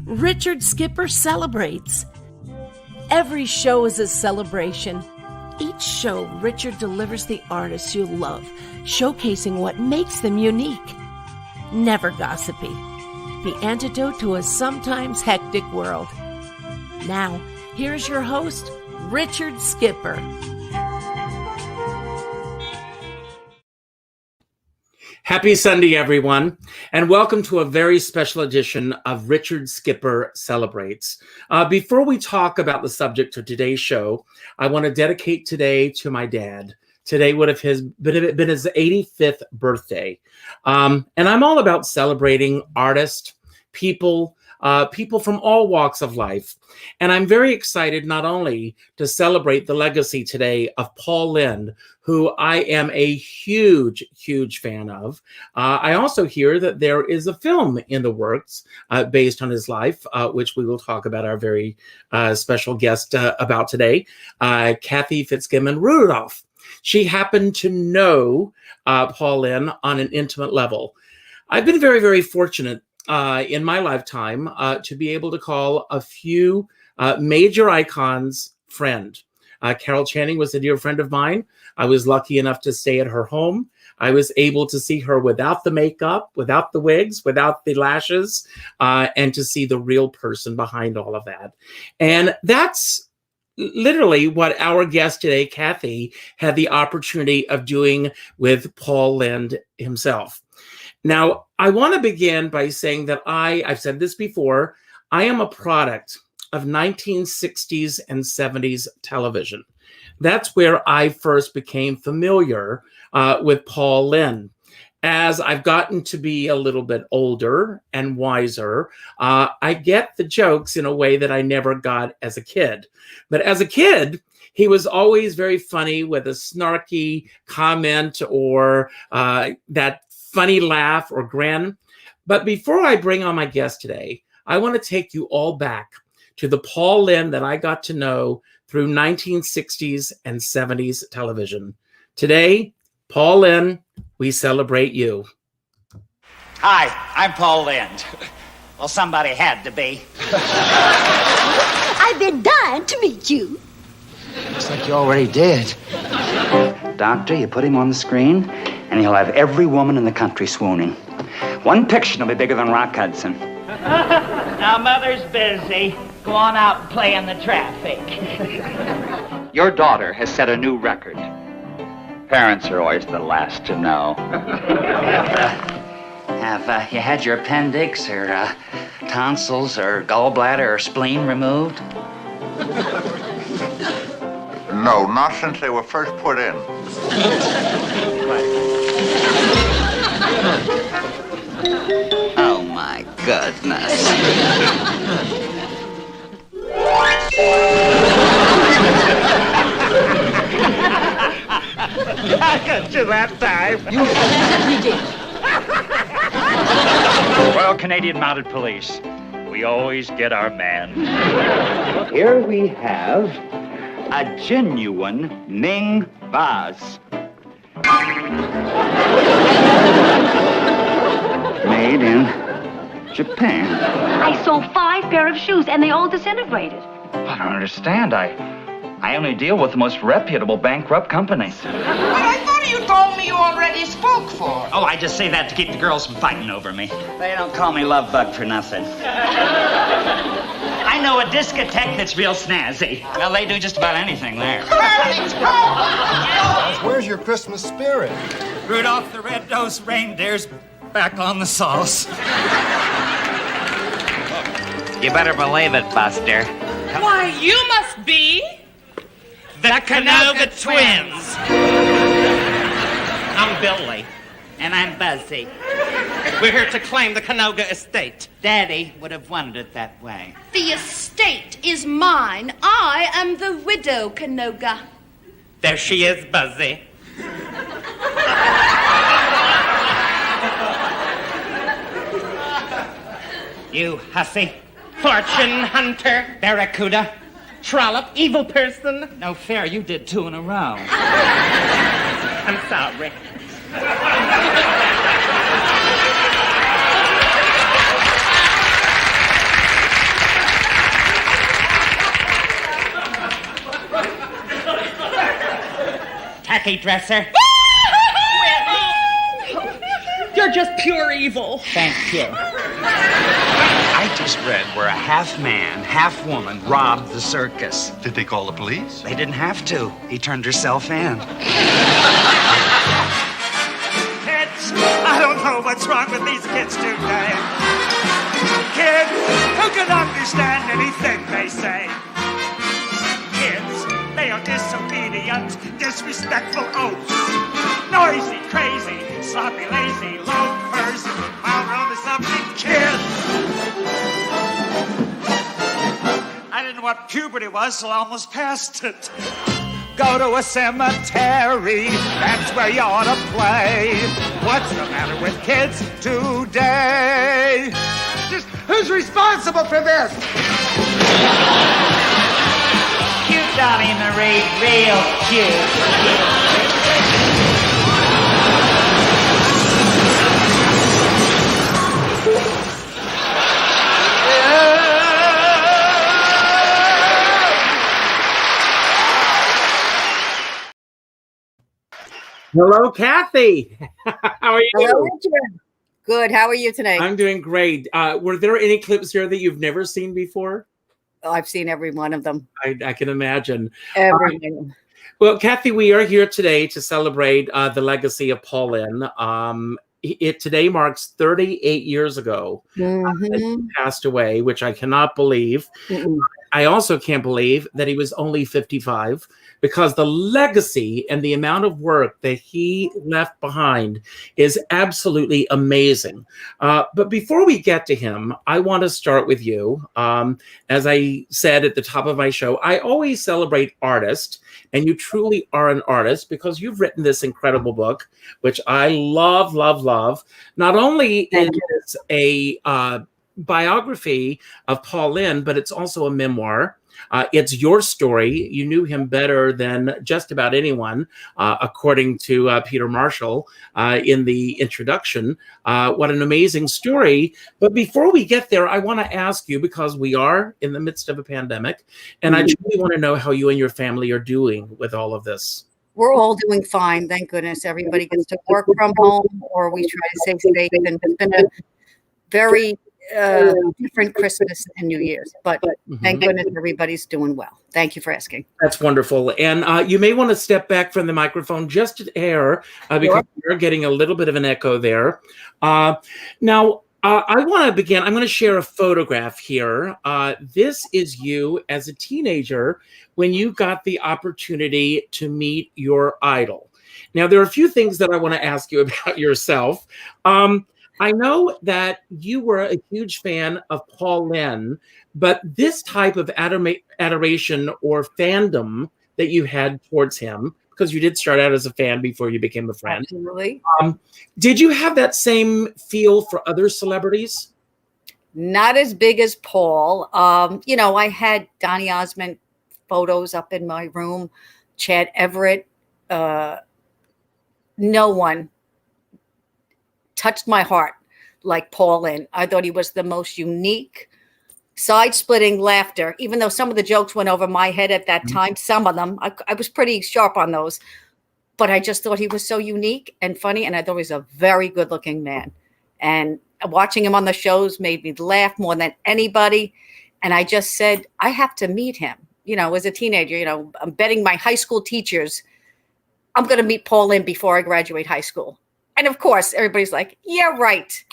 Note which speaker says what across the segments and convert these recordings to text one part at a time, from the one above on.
Speaker 1: Richard Skipper celebrates. Every show is a celebration. Each show, Richard delivers the artists you love, showcasing what makes them unique. Never gossipy. The antidote to a sometimes hectic world. Now, here's your host, Richard Skipper.
Speaker 2: Happy Sunday, everyone, and welcome to a very special edition of Richard Skipper Celebrates. Before we talk about the subject of today's show, I want to dedicate today to my dad. Today would have been his 85th birthday. And I'm all about celebrating artists, people from all walks of life. And I'm very excited not only to celebrate the legacy today of Paul Lynde, who I am a huge, huge fan of. I also hear that there is a film in the works based on his life, which we will talk about our very special guest about today, Cathy Fitzgibbon Rudolph. She happened to know Paul Lynde on an intimate level. I've been very, very fortunate in my lifetime to be able to call a few major icons friend. Carol Channing was a dear friend of mine. I was lucky enough to stay at her home. I was able to see her without the makeup, without the wigs, without the lashes, and to see the real person behind all of that. And that's literally what our guest today, Cathy, had the opportunity of doing with Paul Lynde himself. Now, I want to begin by saying that I've said this before, I am a product of 1960s and 70s television. That's where I first became familiar with Paul Lynde. As I've gotten to be a little bit older and wiser, I get the jokes in a way that I never got as a kid. But as a kid, he was always very funny with a snarky comment or that funny laugh or grin. But before I bring on my guest today, I want to take you all back to the Paul Lynde that I got to know through 1960s and 70s television. Today, Paul Lynde, we celebrate you.
Speaker 3: Hi, I'm Paul Lynde. Well, somebody had to be.
Speaker 4: I've been dying to meet you.
Speaker 5: Looks like you already did. Doctor, you put him on the screen, and he'll have every woman in the country swooning. One picture will be bigger than Rock Hudson.
Speaker 3: Now, Mother's busy. Go on out and play in the traffic.
Speaker 5: Your daughter has set a new record. Parents are always the last to know. Have you had your appendix or tonsils or gallbladder or spleen removed?
Speaker 6: No, not since they were first put in.
Speaker 5: Oh, my goodness.
Speaker 3: I got you that time.
Speaker 4: We did.
Speaker 3: Royal Canadian Mounted Police. We always get our man.
Speaker 5: Here we have a genuine Ming vase. Made in Japan.
Speaker 4: I sold 5 pair of shoes and they all disintegrated.
Speaker 5: I don't understand. I only deal with the most reputable bankrupt companies.
Speaker 7: But I thought you told me you already spoke for.
Speaker 3: Oh, I just say that to keep the girls from fighting over me. They don't call me Love Bug for nothing. I know a discotheque that's real snazzy. Well, they do just about anything there.
Speaker 8: Where's your Christmas spirit?
Speaker 3: Rudolph the Red-Nosed Reindeer's back on the sauce.
Speaker 5: You better believe it, Buster.
Speaker 7: Why, you must be
Speaker 3: The Canoga Twins. I'm Billy. And I'm Buzzy.
Speaker 7: We're here to claim the Canoga estate.
Speaker 3: Daddy would have wanted it that way.
Speaker 9: The estate is mine. I am the widow Canoga.
Speaker 7: There she is, Buzzy. You hussy. Fortune hunter. Barracuda. Trollop. Evil person.
Speaker 3: No fair, you did 2 in a row.
Speaker 7: I'm sorry.
Speaker 3: tacky dresser.
Speaker 7: You're just pure evil.
Speaker 3: Thank you.
Speaker 5: I just read where a half man, half woman robbed the circus.
Speaker 6: Did they call the police?
Speaker 5: They didn't have to. He turned herself in.
Speaker 3: Kids, I don't know what's wrong with these kids today. Kids who can understand anything they say. Kids, they are disobedient, disrespectful oafs. Noisy, crazy, sloppy, lazy, loafers. I'll roll this up in kids. I didn't know what puberty was till I almost passed it. Go to a cemetery, that's where you ought to play. What's the matter with kids today? Just who's responsible for this? Cute Dolly Marie, real cute.
Speaker 2: Hello, Cathy. How are you?
Speaker 8: Hello, Richard. Good. How are you today?
Speaker 2: I'm doing great. Were there any clips here that you've never seen before?
Speaker 8: Oh, I've seen every one of them.
Speaker 2: I can imagine.
Speaker 8: Every one of them.
Speaker 2: Well, Cathy, we are here today to celebrate the legacy of Paul Lynde. It today marks 38 years ago that he passed away, which I cannot believe. I also can't believe that he was only 55, because the legacy and the amount of work that he left behind is absolutely amazing. But before we get to him, I want to start with you. As I said at the top of my show, I always celebrate artists, and you truly are an artist because you've written this incredible book, which I love, love, love. Not only is it a biography of Paul Lynde, but it's also a memoir. It's your story. You knew him better than just about anyone, according to Peter Marshall in the introduction. What an amazing story. But before we get there, I want to ask you, because we are in the midst of a pandemic, and I truly want to know how you and your family are doing with all of this.
Speaker 8: We're all doing fine. Thank goodness. Everybody gets to work from home, or we try to stay safe. And it's been a very different Christmas and New Year's, but thank goodness everybody's doing well. Thank you for asking.
Speaker 2: That's wonderful. And you may want to step back from the microphone just a hair, because you're getting a little bit of an echo there. Now, I want to begin. I'm going to share a photograph here. This is you as a teenager when you got the opportunity to meet your idol. Now, there are a few things that I want to ask you about yourself. I know that you were a huge fan of Paul Lynde, but this type of adoration or fandom that you had towards him, because you did start out as a fan before you became a friend.
Speaker 8: Absolutely.
Speaker 2: Did you have that same feel for other celebrities?
Speaker 8: Not as big as Paul. You know, I had Donny Osmond photos up in my room, Chad Everett. No one touched my heart like Paul Lynde. I thought he was the most unique, side-splitting laughter, even though some of the jokes went over my head at that time. Some of them, I was pretty sharp on those. But I just thought he was so unique and funny, and I thought he was a very good-looking man. And watching him on the shows made me laugh more than anybody. And I just said, I have to meet him. You know, as a teenager, you know, I'm betting my high school teachers, I'm going to meet Paul Lynde before I graduate high school. And of course, everybody's like, yeah, right.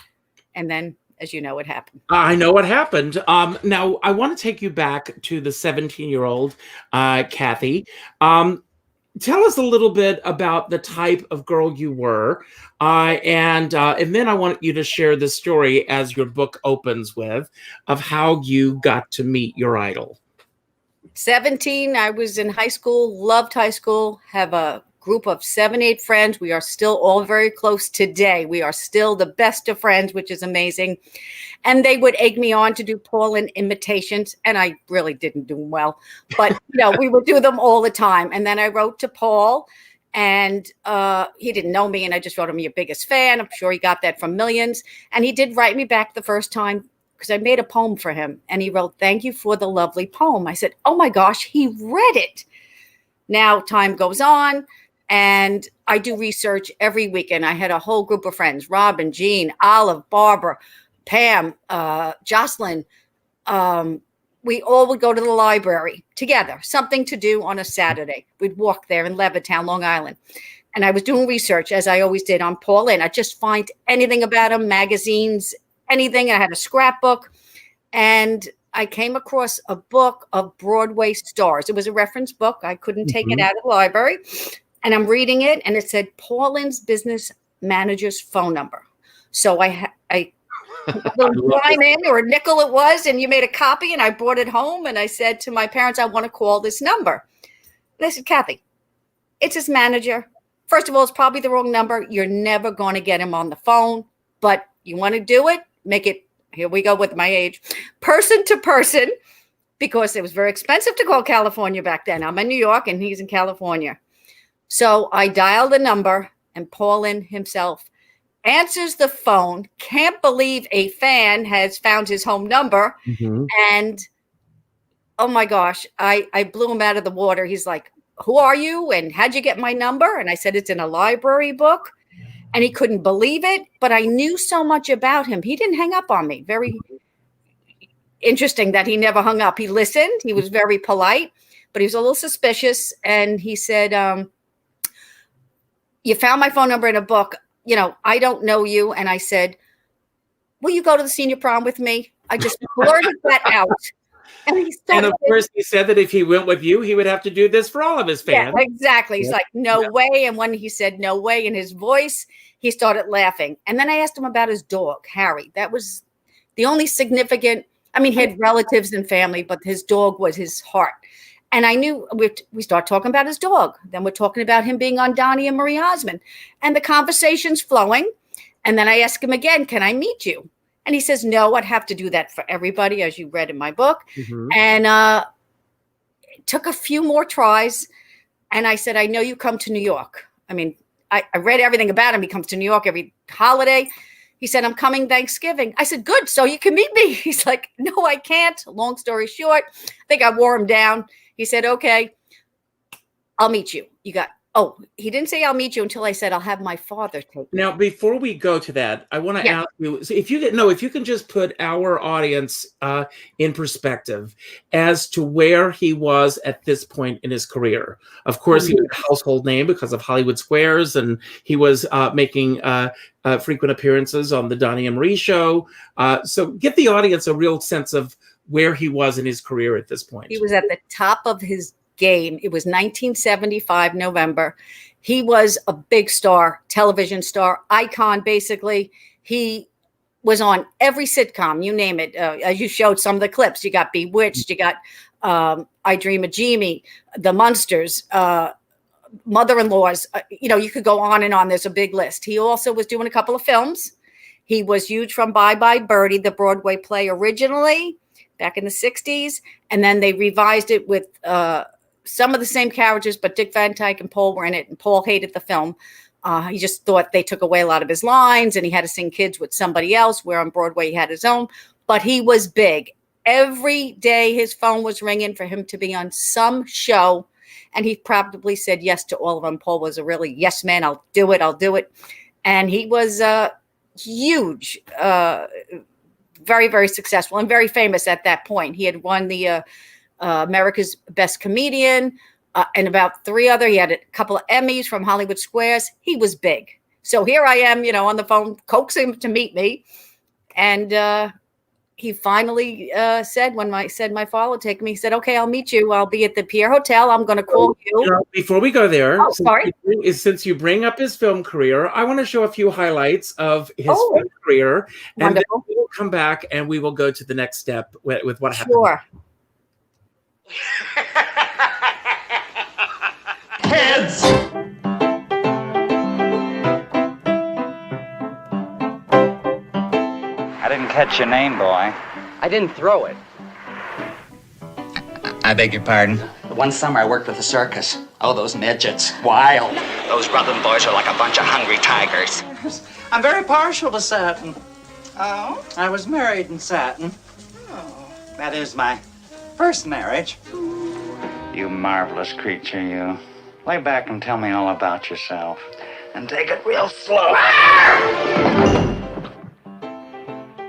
Speaker 8: And then, as you know, it happened.
Speaker 2: I know what happened. Now, I want to take you back to the 17-year-old Cathy. Tell us a little bit about the type of girl you were. And then I want you to share the story, as your book opens with, of how you got to meet your idol.
Speaker 8: 17, I was in high school, loved high school, have a group of 7, 8 friends. We are still all very close today. We are still the best of friends, which is amazing. And they would egg me on to do Paul Lynde imitations, and I really didn't do them well. But, you know, we would do them all the time. And then I wrote to Paul, and he didn't know me, and I just wrote him, your biggest fan. I'm sure he got that from millions. And he did write me back the first time, because I made a poem for him. And he wrote, thank you for the lovely poem. I said, oh my gosh, he read it. Now time goes on. And I do research every weekend. I had a whole group of friends, Robin, Jean, Olive, Barbara, Pam, Jocelyn. We all would go to the library together, something to do on a Saturday. We'd walk there in Levittown, Long Island. And I was doing research, as I always did, on Paul Lynde. I'd just find anything about him, magazines, anything. I had a scrapbook. And I came across a book of Broadway stars. It was a reference book. I couldn't take it out of the library. And I'm reading it, and it said Paul Lynde's business manager's phone number. So I little dime in, or a nickel it was, and you made a copy, and I brought it home, and I said to my parents, I want to call this number. And they said, Cathy, it's his manager. First of all, it's probably the wrong number. You're never going to get him on the phone, but you want to do it, make it, here we go with my age, person to person, because it was very expensive to call California back then. I'm in New York and he's in California. So I dialed the number, and Paul Lynde himself answers the phone, can't believe a fan has found his home number. And oh my gosh, I blew him out of the water. He's like, who are you? And how'd you get my number? And I said, it's in a library book. And he couldn't believe it, but I knew so much about him. He didn't hang up on me. Very interesting that he never hung up. He listened. He was very polite, but he was a little suspicious. And he said, you found my phone number in a book. You know, I don't know you. And I said, will you go to the senior prom with me? I just blurted that out. And
Speaker 2: of course, he said that if he went with you, he would have to do this for all of his fans.
Speaker 8: Yeah, exactly. He's like, no way. And when he said no way in his voice, he started laughing. And then I asked him about his dog, Harry. That was the only significant, I mean, he had relatives and family, but his dog was his heart. And I knew we start talking about his dog. Then we're talking about him being on Donnie and Marie Osmond. And the conversation's flowing. And then I ask him again, can I meet you? And he says, no, I'd have to do that for everybody, as you read in my book. And it took a few more tries. And I said, I know you come to New York. I mean, I read everything about him. He comes to New York every holiday. He said, I'm coming Thanksgiving. I said, good, so you can meet me. He's like, no, I can't. Long story short, I think I wore him down. He said, okay, I'll meet you. He didn't say I'll meet you until I said I'll have my father take me.
Speaker 2: Now, before we go to that, I want to ask you, so if you can just put our audience in perspective as to where he was at this point in his career. Of course, he was a household name because of Hollywood Squares, and he was making frequent appearances on the Donnie and Marie show. So give the audience a real sense of where he was in his career at this point.
Speaker 8: He was at the top of his game. It was 1975, November. He was a big star, television star, icon, basically. He was on every sitcom, you name it. As you showed some of the clips, you got Bewitched, you got I Dream of Jeannie, The Munsters, Mother-in-Laws. You could go on and on. There's a big list. He also was doing a couple of films. He was huge from Bye Bye Birdie, the Broadway play originally back in the 60s. And then they revised it with some of the same characters, but Dick Van Dyke and Paul were in it, and Paul hated the film. He just thought they took away a lot of his lines, and he had to sing kids with somebody else, where on Broadway he had his own. But he was big. Every day his phone was ringing for him to be on some show, and he probably said yes to all of them. Paul was a really yes man. I'll do it. And he was huge, very, very successful, and very famous at that point. He had won the America's Best Comedian, and about three other. He had a couple of Emmys from Hollywood Squares. He was big. So here I am, on the phone, coaxing him to meet me. And he finally said, when my father would take me, he said, okay, I'll meet you. I'll be at the Pierre Hotel. I'm going to call you.
Speaker 2: Before we go there,
Speaker 8: sorry.
Speaker 2: Since you bring up his film career, I want to show a few highlights of his film career. And then we will come back and we will go to the next step with what happened.
Speaker 8: Sure.
Speaker 3: Kids!
Speaker 5: I didn't catch your name, boy.
Speaker 10: I didn't throw it.
Speaker 5: I beg your pardon?
Speaker 10: One summer I worked with a circus. Oh, those midgets. Wild.
Speaker 5: Those Rutland boys are like a bunch of hungry tigers.
Speaker 10: I'm very partial to satin.
Speaker 7: Oh?
Speaker 10: I was married in satin.
Speaker 7: Oh.
Speaker 10: That is my first marriage.
Speaker 5: You marvelous creature, you. Lay back and tell me all about yourself. And take it real slow.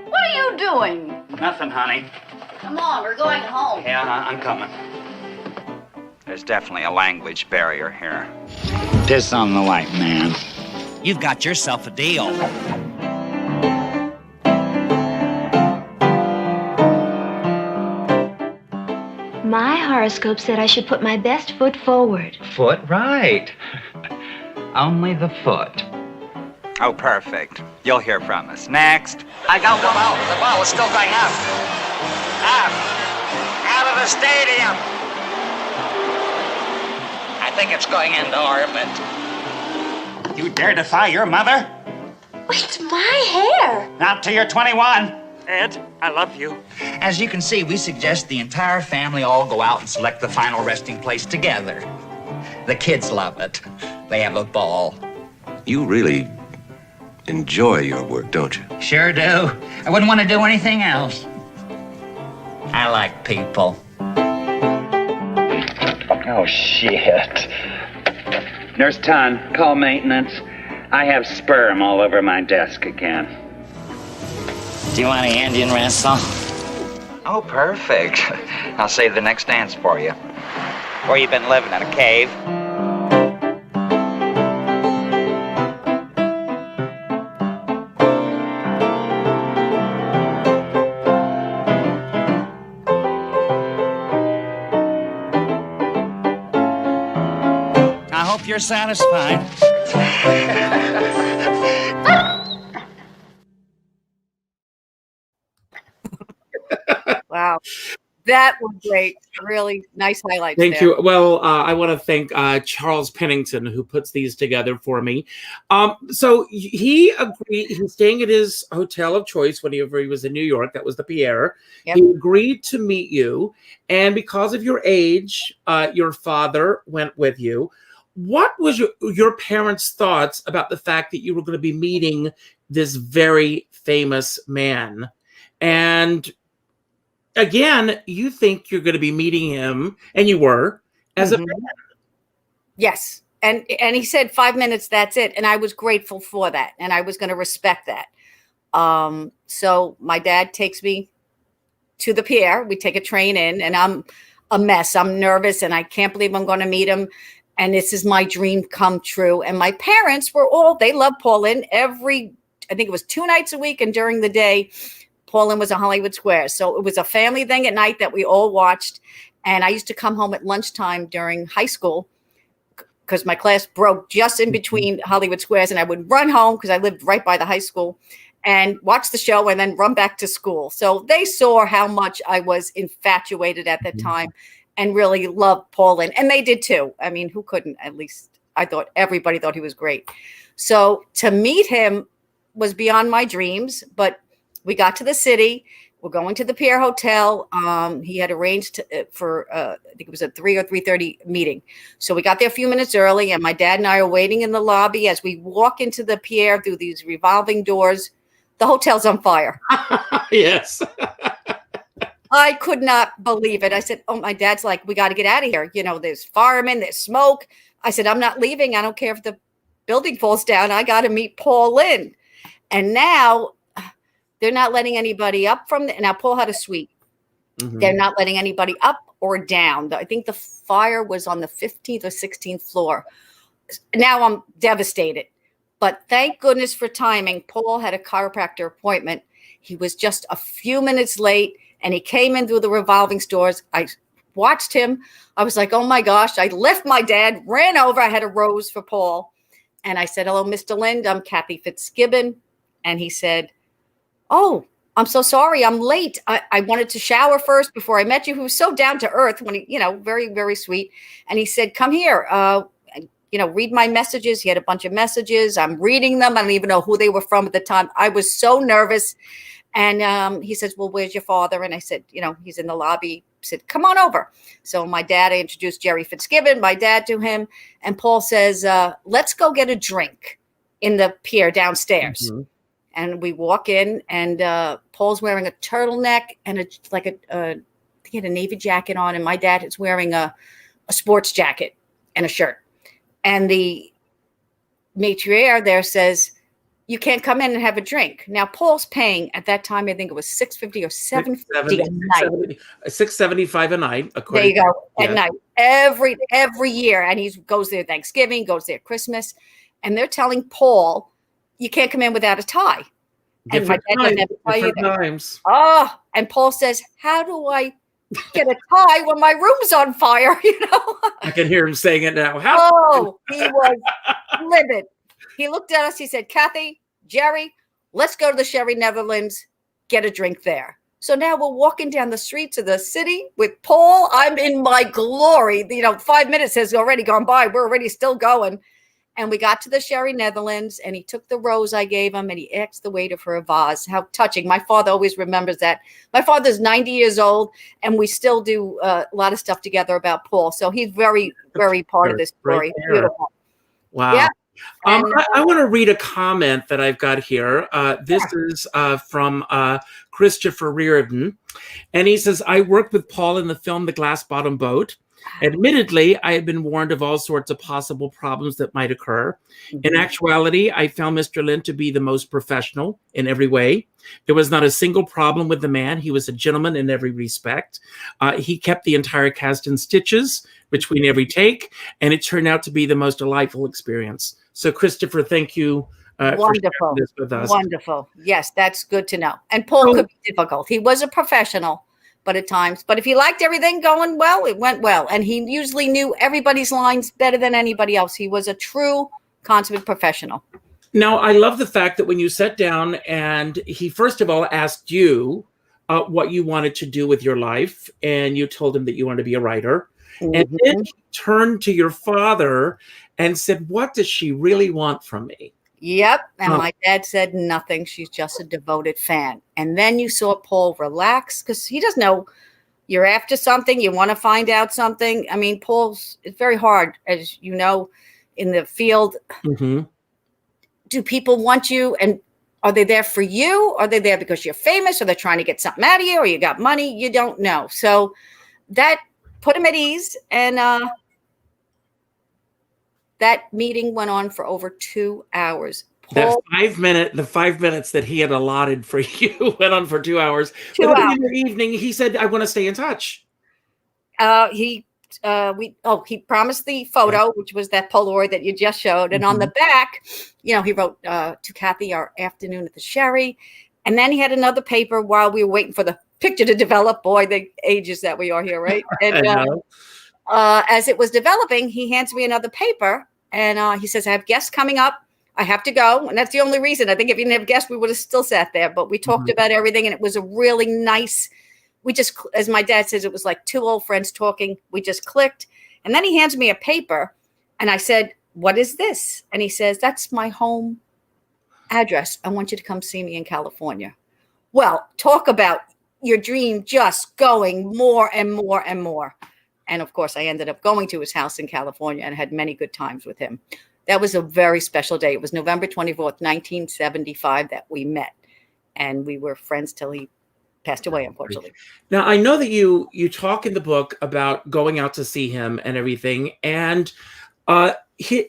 Speaker 4: What are you doing?
Speaker 5: Nothing, honey.
Speaker 4: Come on, we're going home.
Speaker 5: Yeah, I'm coming. There's definitely a language barrier here. Piss on the white man.
Speaker 10: You've got yourself a deal.
Speaker 11: My horoscope said I should put my best foot forward.
Speaker 5: Foot? Right. Only the foot. Oh, perfect. You'll hear from us. Next.
Speaker 10: I got one out. The ball is still going up. Up. Out of the stadium. I think it's going into orbit.
Speaker 3: You dare defy your mother?
Speaker 11: It's my hair.
Speaker 3: Not till you're 21. Ed, I love you.
Speaker 5: As you can see, we suggest the entire family all go out and select the final resting place together. The kids love it. They have a ball.
Speaker 12: You really enjoy your work, don't you?
Speaker 5: Sure do. I wouldn't want to do anything else. I like people. Oh, shit. Nurse Ton, call maintenance. I have sperm all over my desk again.
Speaker 10: Do you want an Indian wrestle?
Speaker 5: Oh, perfect. I'll save the next dance for you. Where you been living, in a cave?
Speaker 10: I hope you're satisfied.
Speaker 8: Wow. That was great. Really nice highlights.
Speaker 2: Thank
Speaker 8: there.
Speaker 2: you. Well, I want to thank Charles Pennington, who puts these together for me. So he agreed. He's staying at his hotel of choice whenever he was in New York. That was the Pierre.
Speaker 8: Yep.
Speaker 2: He agreed to meet you. And because of your age, your father went with you. What was your parents' thoughts about the fact that you were going to be meeting this very famous man? And again, you think you're going to be meeting him, and you were, as a man.
Speaker 8: Yes. And he said 5 minutes, that's it. And I was grateful for that. And I was going to respect that. So my dad takes me to the pier. We take a train in, and I'm a mess. I'm nervous, and I can't believe I'm going to meet him. And this is my dream come true. And my parents were they love Paul Lynde I think it was 2 nights a week. And during the day, Paul Lynde was on Hollywood Square. So it was a family thing at night that we all watched. And I used to come home at lunchtime during high school because my class broke just in between Hollywood Squares. And I would run home because I lived right by the high school and watch the show and then run back to school. So they saw how much I was infatuated at that time and really loved Paul Lynde. And they did too. I mean, who couldn't? At least I thought everybody thought he was great. So to meet him was beyond my dreams, but we got to the city. We're going to the Pierre Hotel. He had arranged for, I think it was a 3 or 3:30 meeting. So we got there a few minutes early, and my dad and I are waiting in the lobby. As we walk into the Pierre through these revolving doors, the hotel's on fire.
Speaker 2: Yes.
Speaker 8: I could not believe it. I said, oh, my dad's like, we got to get out of here. You know, there's firemen, there's smoke. I said, I'm not leaving. I don't care if the building falls down. I got to meet Paul Lynde. And now they're not letting anybody up from now Paul had a suite. Mm-hmm. They're not letting anybody up or down. I think the fire was on the 15th or 16th floor. Now I'm devastated. But thank goodness for timing. Paul had a chiropractor appointment. He was just a few minutes late, and he came in through the revolving doors. I watched him. I was like, oh, my gosh. I left my dad, ran over. I had a rose for Paul. And I said, hello, Mr. Lynde. I'm Cathy Fitzgibbon. And he said, oh, I'm so sorry. I'm late. I wanted to shower first before I met you. He was so down to earth when he, very, very sweet. And he said, come here, read my messages. He had a bunch of messages. I'm reading them. I don't even know who they were from at the time. I was so nervous. And he says, well, where's your father? And I said, he's in the lobby. I said, come on over. So my dad, I introduced Jerry Fitzgibbon, my dad, to him. And Paul says, let's go get a drink in the pier downstairs. Mm-hmm. And we walk in, and Paul's wearing a turtleneck and he had a navy jacket on, and my dad is wearing a sports jacket and a shirt. And the matriarch there says, you can't come in and have a drink. Now, Paul's paying at that time, I think it was $6.50 or $7.50 a night.
Speaker 2: $6.75 a night.
Speaker 8: There you go. At night. Every year. And he goes there Thanksgiving, goes there Christmas. And they're telling Paul, you can't come in without a tie. And my dad doesn't have to tell you that. Oh, and Paul says, how do I get a tie when my room's on fire? You know?
Speaker 2: I can hear him saying it now.
Speaker 8: He was livid. He looked at us. He said, Cathy, Jerry, let's go to the Sherry Netherlands, get a drink there. So now we're walking down the streets of the city with Paul. I'm in my glory. 5 minutes has already gone by. We're already still going. And we got to the Sherry Netherlands, and he took the rose I gave him, and he asked the waiter for a vase. How touching. My father always remembers that. My father's 90 years old, and we still do a lot of stuff together about Paul. So he's very, very part of this story.
Speaker 2: Right.
Speaker 8: Beautiful.
Speaker 2: Wow.
Speaker 8: Yeah.
Speaker 2: I want to read a comment that I've got here. This is from Christopher Reardon. And he says, I worked with Paul in the film The Glass Bottom Boat. Admittedly, I had been warned of all sorts of possible problems that might occur. In actuality, I found Mr. Lynde to be the most professional in every way. There was not a single problem with the man. He was a gentleman in every respect. He kept the entire cast in stitches between every take, and it turned out to be the most delightful experience. So, Christopher, thank you for sharing this with us.
Speaker 8: Wonderful. Yes, that's good to know. And Paul could be difficult. He was a professional, but at times. But if he liked everything going well, it went well. And he usually knew everybody's lines better than anybody else. He was a true consummate professional.
Speaker 2: Now, I love the fact that when you sat down and he, first of all, asked you what you wanted to do with your life, and you told him that you wanted to be a writer. Mm-hmm. And then he turned to your father and said, what does she really want from me?
Speaker 8: Yep. And my dad said nothing. She's just a devoted fan. And then you saw Paul relax because he doesn't know you're after something. You want to find out something. I mean, it's very hard, as you know, in the field. Mm-hmm. Do people want you? And are they there for you? Are they there because you're famous? Or they're trying to get something out of you? Or you got money? You don't know. So that put him at ease. And that meeting went on for over 2 hours.
Speaker 2: Paul, the 5 minutes that he had allotted for you went on for 2 hours.
Speaker 8: 2 hours.
Speaker 2: In the evening, he said, I want to stay in touch.
Speaker 8: He promised the photo, which was that Polaroid that you just showed. And on the back, he wrote to Cathy, our afternoon at the Sherry. And then he had another paper while we were waiting for the picture to develop. Boy, the ages that we are here, right? And as it was developing, he hands me another paper. And he says, I have guests coming up. I have to go. And that's the only reason. I think if you didn't have guests, we would have still sat there. But we talked about everything. And it was a really nice, we just, as my dad says, it was like two old friends talking. We just clicked. And then he hands me a paper. And I said, what is this? And he says, that's my home address. I want you to come see me in California. Well, talk about your dream just going more and more and more. And of course, I ended up going to his house in California and had many good times with him. That was a very special day. It was November 24th, 1975 that we met. And we were friends till he passed away, unfortunately.
Speaker 2: Now, I know that you talk in the book about going out to see him and everything. And the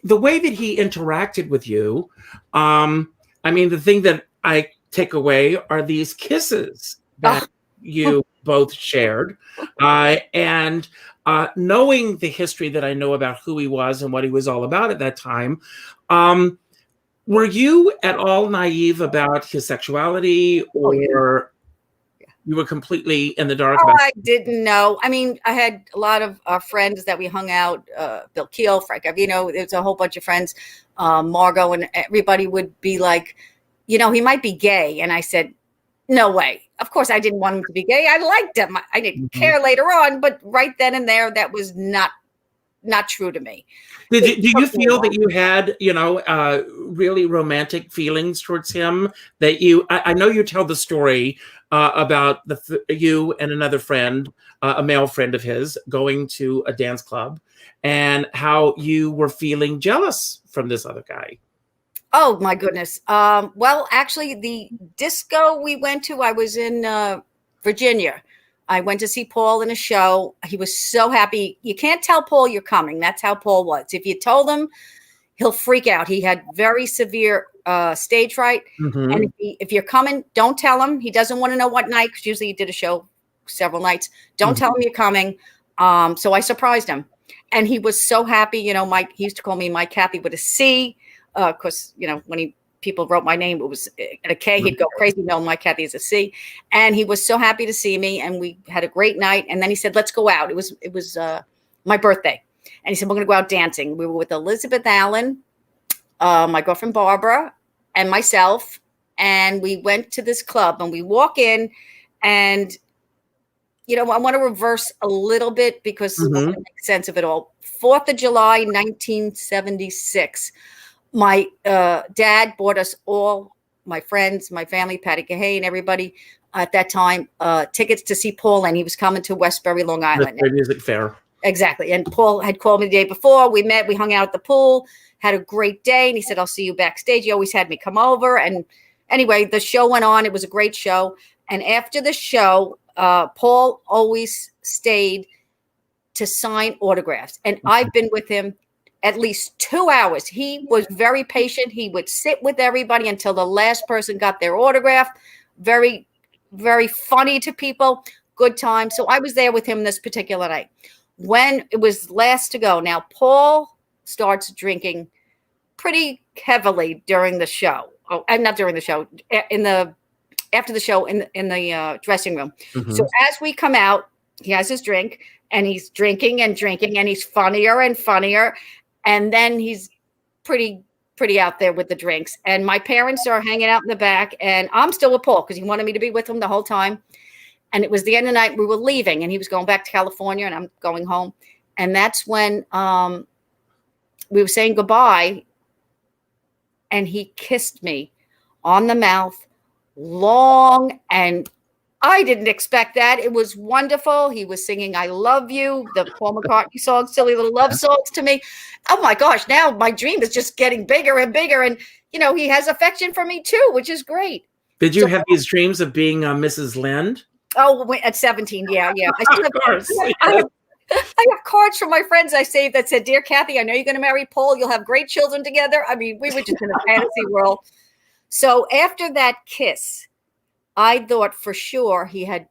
Speaker 2: way that he interacted with you, the thing that I take away are these kisses that you both shared. And knowing the history that I know about who he was and what he was all about at that time, were you at all naive about his sexuality, or you were completely in the dark about it?
Speaker 8: I didn't know. I mean, I had a lot of friends that we hung out, Bill Keel, Frank, there's a whole bunch of friends, Margot, and everybody would be like, he might be gay. And I said, no way. Of course, I didn't want him to be gay. I liked him. I didn't care later on, but right then and there, that was not true to me.
Speaker 2: Did you feel that you had, really romantic feelings towards him? That I know you tell the story about you and another friend, a male friend of his, going to a dance club, and how you were feeling jealous from this other guy.
Speaker 8: Oh, my goodness. Well, actually, the disco we went to, I was in Virginia. I went to see Paul in a show. He was so happy. You can't tell Paul you're coming. That's how Paul was. If you told him, he'll freak out. He had very severe stage fright. And if you're coming, don't tell him. He doesn't want to know what night, because usually he did a show several nights. Don't tell him you're coming. So I surprised him. And he was so happy. You know, he used to call me my Cathy with a C. Of course, you know, when people wrote my name, it was a K. He'd go crazy. No, my Cathy is a C. And he was so happy to see me. And we had a great night. And then he said, let's go out. It was my birthday. And he said, we're going to go out dancing. We were with Elizabeth Allen, my girlfriend Barbara, and myself. And we went to this club, and we walk in, and, you know, I want to reverse a little bit because I want to make sense of it all. 4th of July, 1976. My dad bought us all, my friends, my family, Patty Kaye and everybody at that time, tickets to see Paul Lynde. He was coming to Westbury, Long Island.
Speaker 2: The music fair.
Speaker 8: Exactly. And Paul had called me the day before. We met. We hung out at the pool, had a great day. And he said, I'll see you backstage. He always had me come over. And anyway, the show went on. It was a great show. And after the show, Paul always stayed to sign autographs. And I've been with him at least 2 hours. He was very patient. He would sit with everybody until the last person got their autograph. Very, very funny to people. Good time. So I was there with him this particular night. When it was last to go. Now, Paul starts drinking pretty heavily during the show. Oh, and not during the show, after the show in the dressing room. So as we come out, he has his drink, and he's drinking and drinking, and he's funnier and funnier. And then he's pretty out there with the drinks. And my parents are hanging out in the back, and I'm still with Paul because he wanted me to be with him the whole time. And it was the end of the night. We were leaving, and he was going back to California, and I'm going home. And that's when we were saying goodbye, and he kissed me on the mouth, long, and I didn't expect that. It was wonderful. He was singing I Love You, the Paul McCartney song, silly little love songs to me. Oh, my gosh. Now my dream is just getting bigger and bigger. And, you know, he has affection for me, too, which is great.
Speaker 2: Did you have these dreams of being Mrs. Lynde?
Speaker 8: Oh, at 17, yeah.
Speaker 2: Of course.
Speaker 8: I have cards from my friends I saved that said, Dear Cathy, I know you're going to marry Paul. You'll have great children together. I mean, we were just in a fantasy world. So after that kiss, I thought for sure he had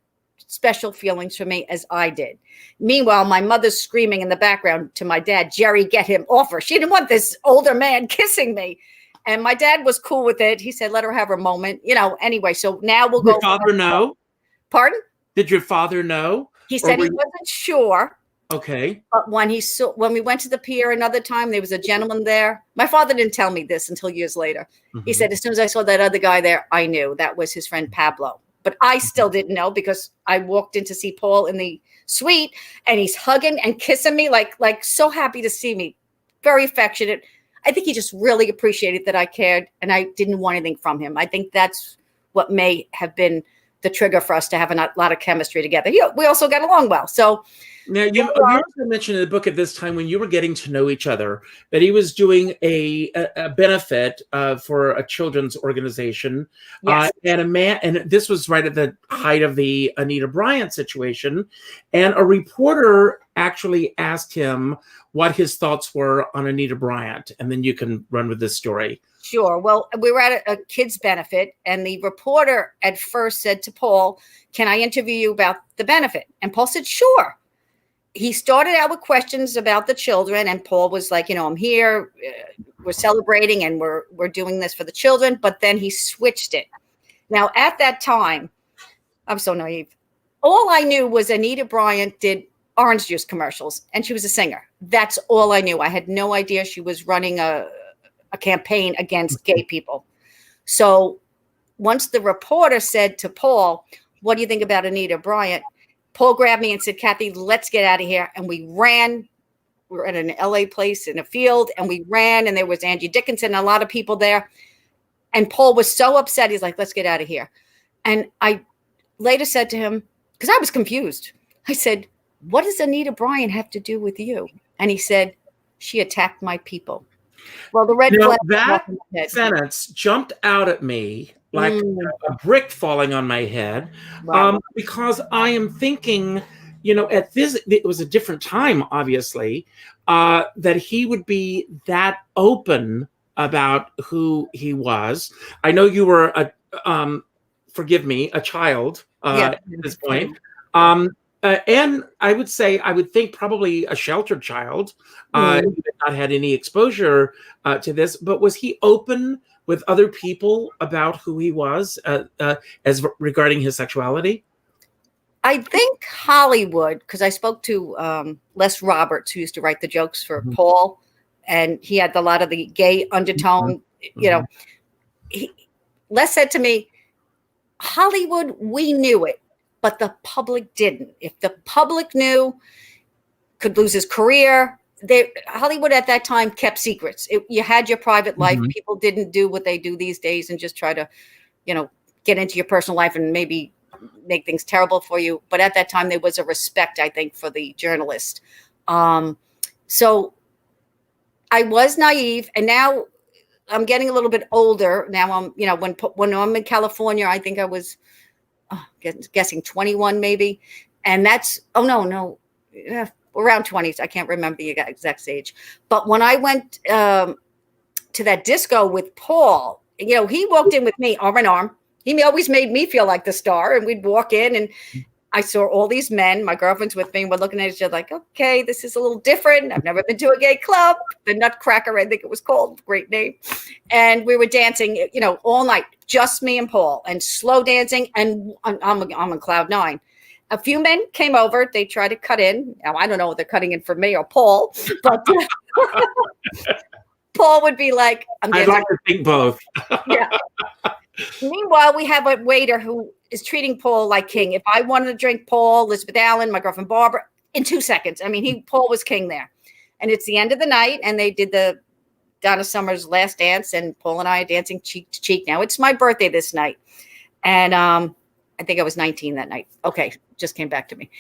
Speaker 8: special feelings for me as I did. Meanwhile, my mother's screaming in the background to my dad, Jerry, get him off her. She didn't want this older man kissing me. And my dad was cool with it. He said, let her have her moment. You know, anyway, so now we'll go.
Speaker 2: Did your father know?
Speaker 8: Pardon?
Speaker 2: Did your father know?
Speaker 8: He said he wasn't sure.
Speaker 2: Okay.
Speaker 8: But when we went to the pier another time, there was a gentleman there. My father didn't tell me this until years later. He said, as soon as I saw that other guy there, I knew that was his friend Pablo. But I still didn't know because I walked in to see Paul in the suite, and he's hugging and kissing me like so happy to see me. Very affectionate. I think he just really appreciated that I cared and I didn't want anything from him. I think that's what may have been the trigger for us to have a lot of chemistry together. We also got along well. So
Speaker 2: now you also mentioned in the book at this time when you were getting to know each other that he was doing a benefit for a children's organization.
Speaker 8: Yes.
Speaker 2: And this was right at the height of the Anita Bryant situation. And a reporter actually asked him what his thoughts were on Anita Bryant. And then you can run with this story.
Speaker 8: Sure. Well, we were at a kids' benefit, and the reporter at first said to Paul, can I interview you about the benefit? And Paul said, sure. He started out with questions about the children, and Paul was like, I'm here, we're celebrating, and we're doing this for the children. But then he switched it. Now, at that time, I'm so naive. All I knew was Anita Bryant did orange juice commercials, and she was a singer. That's all I knew. I had no idea she was running a campaign against gay people. So once the reporter said to Paul, what do you think about Anita Bryant? Paul grabbed me and said, Cathy, let's get out of here. And we ran. We were at an LA place in a field, and we ran, and there was Angie Dickinson and a lot of people there. And Paul was so upset. He's like, let's get out of here. And I later said to him, because I was confused, I said, what does Anita Bryant have to do with you? And he said, she attacked my people. Well, the red flag.
Speaker 2: That sentence jumped out at me like a brick falling on my head, because I am thinking, it was a different time, obviously, that he would be that open about who he was. I know you were forgive me, a child at this point. And I would think probably a sheltered child, who had not had any exposure to this, but was he open with other people about who he was as regarding his sexuality?
Speaker 8: I think Hollywood, because I spoke to Les Roberts, who used to write the jokes for Paul, and he had a lot of the gay undertone. Les said to me, Hollywood, we knew it, but the public didn't. If the public knew, could lose his career. Hollywood at that time kept secrets. You had your private life. People didn't do what they do these days and just try to, get into your personal life and maybe make things terrible for you. But at that time, there was a respect, I think, for the journalist. So I was naive, and now I'm getting a little bit older. Now I'm, when I'm in California, I think I was guessing 21 maybe. And that's, around 20s. I can't remember the exact age. But when I went to that disco with Paul, he walked in with me arm in arm. He always made me feel like the star. And we'd walk in and I saw all these men, my girlfriend's with me, and we're looking at each other like, okay, this is a little different. I've never been to a gay club. The Nutcracker, I think it was called. Great name. And we were dancing, all night, just me and Paul, and slow dancing. And I'm on cloud nine. A few men came over. They tried to cut in. Now, I don't know if they're cutting in for me or Paul, but Paul would be like,
Speaker 2: I'd like to think both.
Speaker 8: Yeah. Meanwhile, we have a waiter who is treating Paul like king. If I wanted to drink Paul, Elizabeth Allen, my girlfriend Barbara, in 2 seconds. I mean, Paul was king there. And it's the end of the night, and they did the Donna Summer's Last Dance, and Paul and I are dancing cheek to cheek. Now, it's my birthday this night. And I think I was 19 that night. Okay, just came back to me.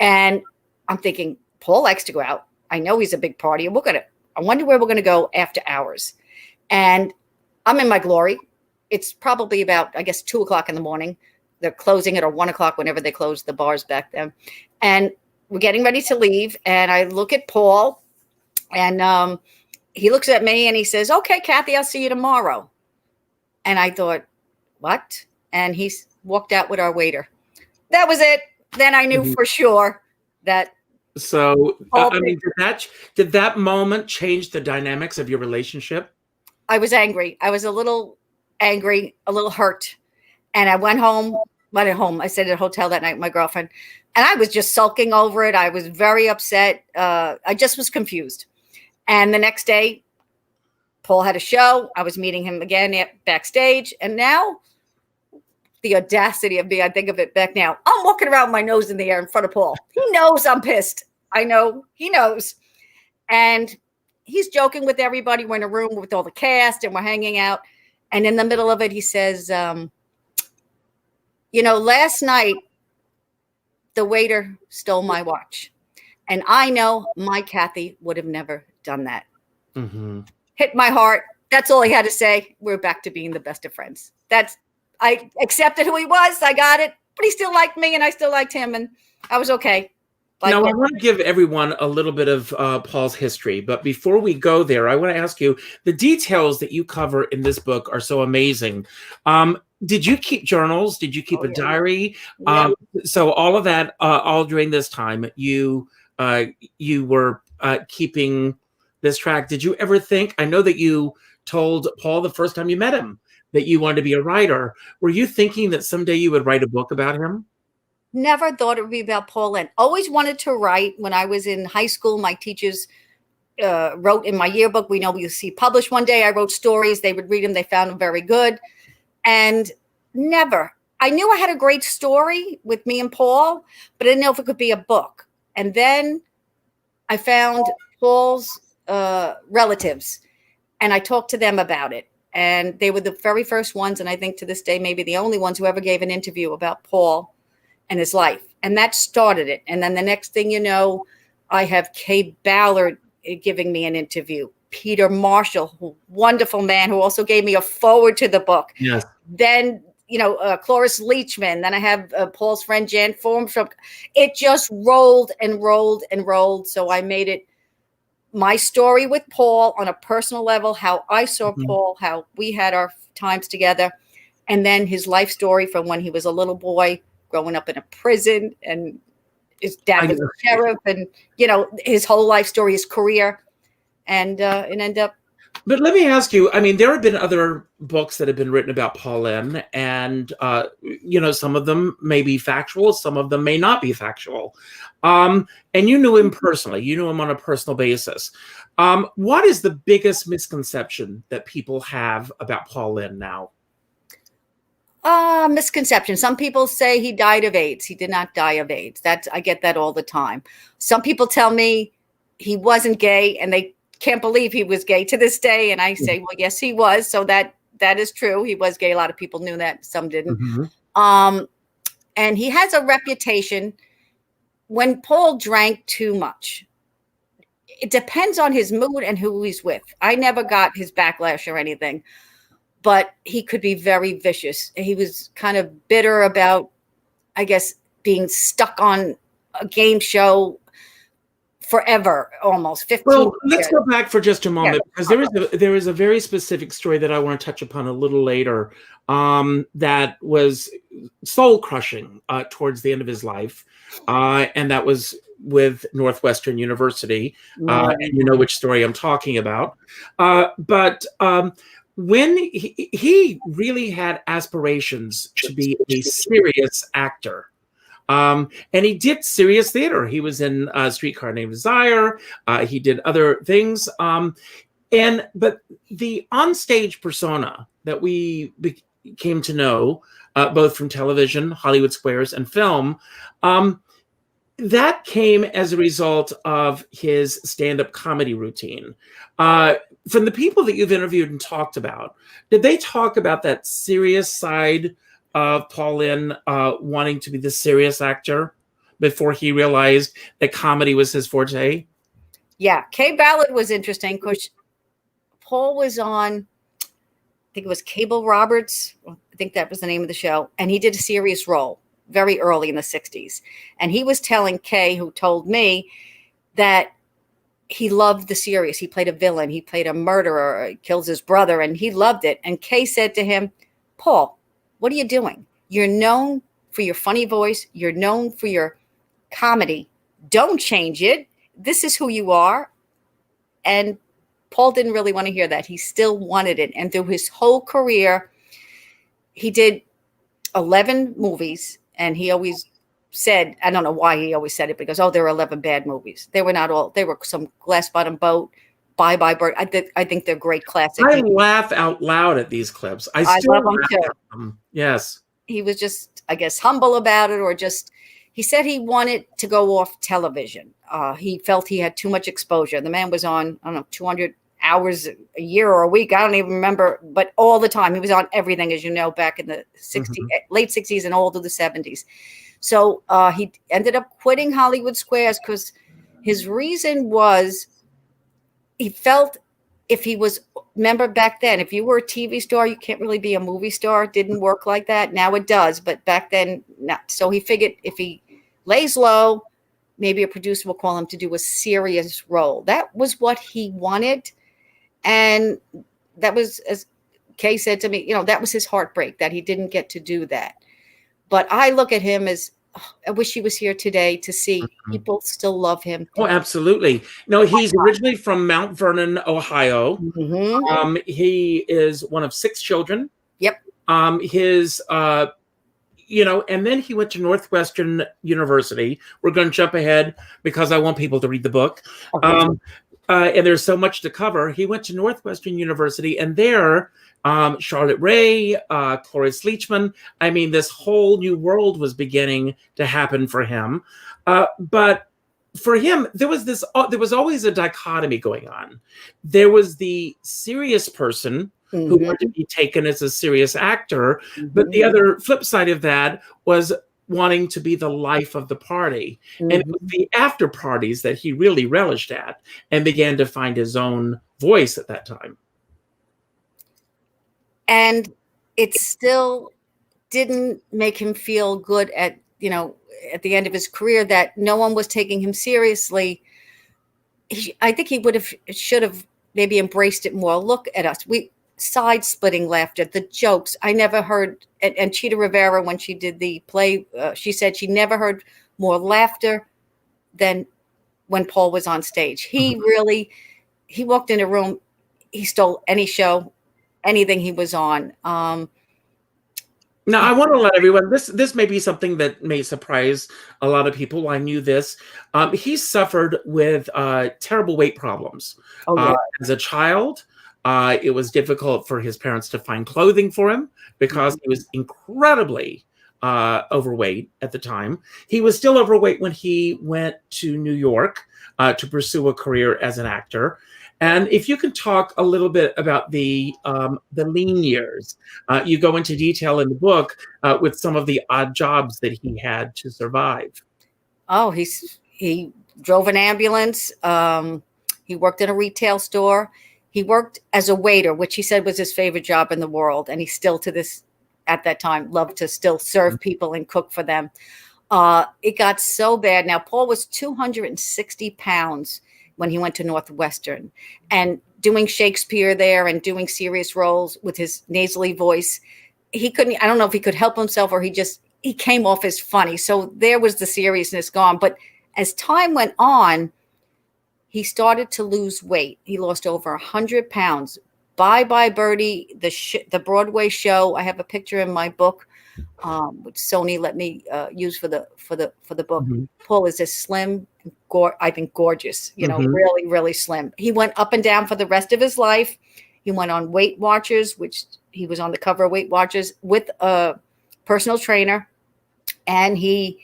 Speaker 8: And I'm thinking, Paul likes to go out. I know he's a big party. And I wonder where we're going to go after hours. And I'm in my glory. It's probably about, I guess, 2:00 in the morning. They're closing it, or 1:00, whenever they closed the bars back then. And we're getting ready to leave. And I look at Paul, and he looks at me and he says, okay, Cathy, I'll see you tomorrow. And I thought, what? And he walked out with our waiter. That was it. Then I knew for sure that.
Speaker 2: So, did that moment change the dynamics of your relationship?
Speaker 8: I was angry. I was a little angry, a little hurt. And I went home. I stayed at a hotel that night with my girlfriend. And I was just sulking over it. I was very upset. I just was confused. And the next day, Paul had a show. I was meeting him again backstage. And now, the audacity of me, I think of it back now. I'm walking around with my nose in the air in front of Paul. He knows I'm pissed. I know. He knows. And he's joking with everybody. We're in a room with all the cast and we're hanging out. And in the middle of it, he says, last night, the waiter stole my watch. And I know my Cathy would have never done that. Hit my heart. That's all he had to say. We're back to being the best of friends. I accepted who he was. I got it. But he still liked me and I still liked him. And I was okay.
Speaker 2: Now, I want to give everyone a little bit of Paul's history. But before we go there, I want to ask you, the details that you cover in this book are so amazing. Did you keep journals? Did you keep a diary?
Speaker 8: Yeah.
Speaker 2: So all of that, all during this time, you were keeping this track. Did you ever think, I know that you told Paul the first time you met him that you wanted to be a writer. Were you thinking that someday you would write a book about him?
Speaker 8: Never thought it would be about Paul Lynde. Always wanted to write. When I was in high school, my teachers wrote in my yearbook, we know we'll see published one day. I wrote stories. They would read them. They found them very good. And never. I knew I had a great story with me and Paul, but I didn't know if it could be a book. And then I found Paul's relatives, and I talked to them about it. And they were the very first ones, and I think to this day, maybe the only ones who ever gave an interview about Paul and his life. And that started it. And then the next thing you know, I have Kaye Ballard giving me an interview. Peter Marshall, wonderful man who also gave me a forward to the book.
Speaker 2: Yes.
Speaker 8: Then, Cloris Leachman. Then I have Paul's friend Jan Form. It just rolled and rolled and rolled. So I made it my story with Paul on a personal level, how I saw Paul, how we had our times together, and then his life story from when he was a little boy growing up in a prison, and his dad was a sheriff, and his whole life story, his career, and it ended up.
Speaker 2: But let me ask you, I mean, there have been other books that have been written about Paul Lynde, and, some of them may be factual, some of them may not be factual. And you knew him personally. You knew him on a personal basis. What is the biggest misconception that people have about Paul Lynde now?
Speaker 8: Misconception. Some people say he died of AIDS. He did not die of AIDS. I get that all the time. Some people tell me he wasn't gay, and they can't believe he was gay to this day. And I say, well, yes, he was. So that is true. He was gay. A lot of people knew that. Some didn't. And he has a reputation. When Paul drank too much, it depends on his mood and who he's with. I never got his backlash or anything, but he could be very vicious. He was kind of bitter about, I guess, being stuck on a game show forever, almost 15
Speaker 2: Well,
Speaker 8: years.
Speaker 2: let's go back for just a moment, because there is a very specific story that I want to touch upon a little later that was soul crushing towards the end of his life, and that was with Northwestern University, and you know which story I'm talking about. But when he really had aspirations to be a serious actor. And he did serious theater. He was in Streetcar Named Desire. He did other things. But the onstage persona that we came to know, both from television, Hollywood Squares, and film, that came as a result of his stand-up comedy routine. From the people that you've interviewed and talked about, did they talk about that serious side of Paul Lynde wanting to be the serious actor before he realized that comedy was his forte?
Speaker 8: Yeah, Kaye Ballard was interesting because Paul was on, I think it was Cable Roberts. I think that was the name of the show. And he did a serious role very early in the 60s. And he was telling Kaye, who told me that he loved the serious. He played a villain. He played a murderer. He kills his brother. And he loved it. And Kaye said to him, Paul, what are you doing? You're known for your funny voice. You're known for your comedy. Don't change it. This is who you are. And Paul didn't really want to hear that. He still wanted it. And through his whole career, he did 11 movies. And he always said, I don't know why he always said it, because, there were 11 bad movies. They were not all. There were some Glass Bottom Boat, Bye Bye Birdie. I think they're great classics.
Speaker 2: I laugh out loud at these clips. I
Speaker 8: love them too.
Speaker 2: Yes.
Speaker 8: He was just, I guess, humble about it, or just, he said he wanted to go off television. He felt he had too much exposure. The man was on, 200 hours a year or a week. I don't even remember, but all the time. He was on everything, as you know, back in the late 60s and all through the 70s. So he ended up quitting Hollywood Squares because his reason was he felt if he was, remember back then, if you were a TV star, you can't really be a movie star. It didn't work like that. Now it does, but back then, not. So he figured if he lays low, maybe a producer will call him to do a serious role. That was what he wanted. And that was, as Kaye said to me, that was his heartbreak that he didn't get to do that. But I look at him as, I wish he was here today to see people still love him.
Speaker 2: Oh, absolutely. No, he's originally from Mount Vernon, Ohio. He is one of 6 children.
Speaker 8: Yep.
Speaker 2: And then he went to Northwestern University. We're going to jump ahead because I want people to read the book. Okay. And there's so much to cover. He went to Northwestern University, and there, Charlotte Rae, Cloris Leachman, I mean, this whole new world was beginning to happen for him. But for him, there was always a dichotomy going on. There was the serious person who wanted to be taken as a serious actor, but the other flip side of that was wanting to be the life of the party. And it was the after parties that he really relished at and began to find his own voice at that time.
Speaker 8: And it still didn't make him feel good at the end of his career that no one was taking him seriously. I think he should have maybe embraced it more. Look at us. We side-splitting laughter, the jokes. I never heard, and Chita Rivera, when she did the play, she said she never heard more laughter than when Paul was on stage. He walked in a room, he stole any show, anything he was on.
Speaker 2: Now, I want to let everyone, this may be something that may surprise a lot of people. I knew this. He suffered with terrible weight problems. As a child, it was difficult for his parents to find clothing for him because he was incredibly overweight at the time. He was still overweight when he went to New York to pursue a career as an actor. And if you can talk a little bit about the lean years, you go into detail in the book with some of the odd jobs that he had to survive.
Speaker 8: Oh, he drove an ambulance. He worked in a retail store. He worked as a waiter, which he said was his favorite job in the world. And he still at that time, loved to still serve people and cook for them. It got so bad. Now, Paul was 260 pounds when he went to Northwestern, and doing Shakespeare there and doing serious roles with his nasally voice. I don't know if he could help himself or he came off as funny. So there was the seriousness gone. But as time went on, he started to lose weight. He lost over 100 pounds. Bye Bye Birdie, the Broadway show. I have a picture in my book, which Sony let me use for the book. Paul is as slim, I think gorgeous, really, really slim. He went up and down for the rest of his life. He went on Weight Watchers, which he was on the cover of Weight Watchers with a personal trainer, and he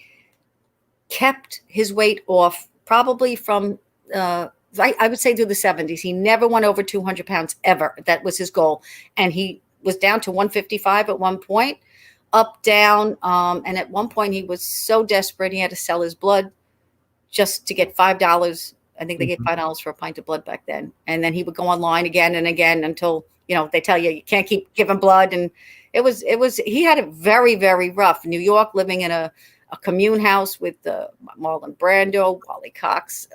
Speaker 8: kept his weight off probably from I would say through the 70s. He never went over 200 pounds ever. That was his goal. And he was down to 155 at one point, up, down. And at one point he was so desperate, he had to sell his blood just to get $5. I think they gave $5 for a pint of blood back then. And then he would go online again and again until, they tell you can't keep giving blood. And he had it very, very rough. New York, living in a commune house with Marlon Brando, Wally Cox,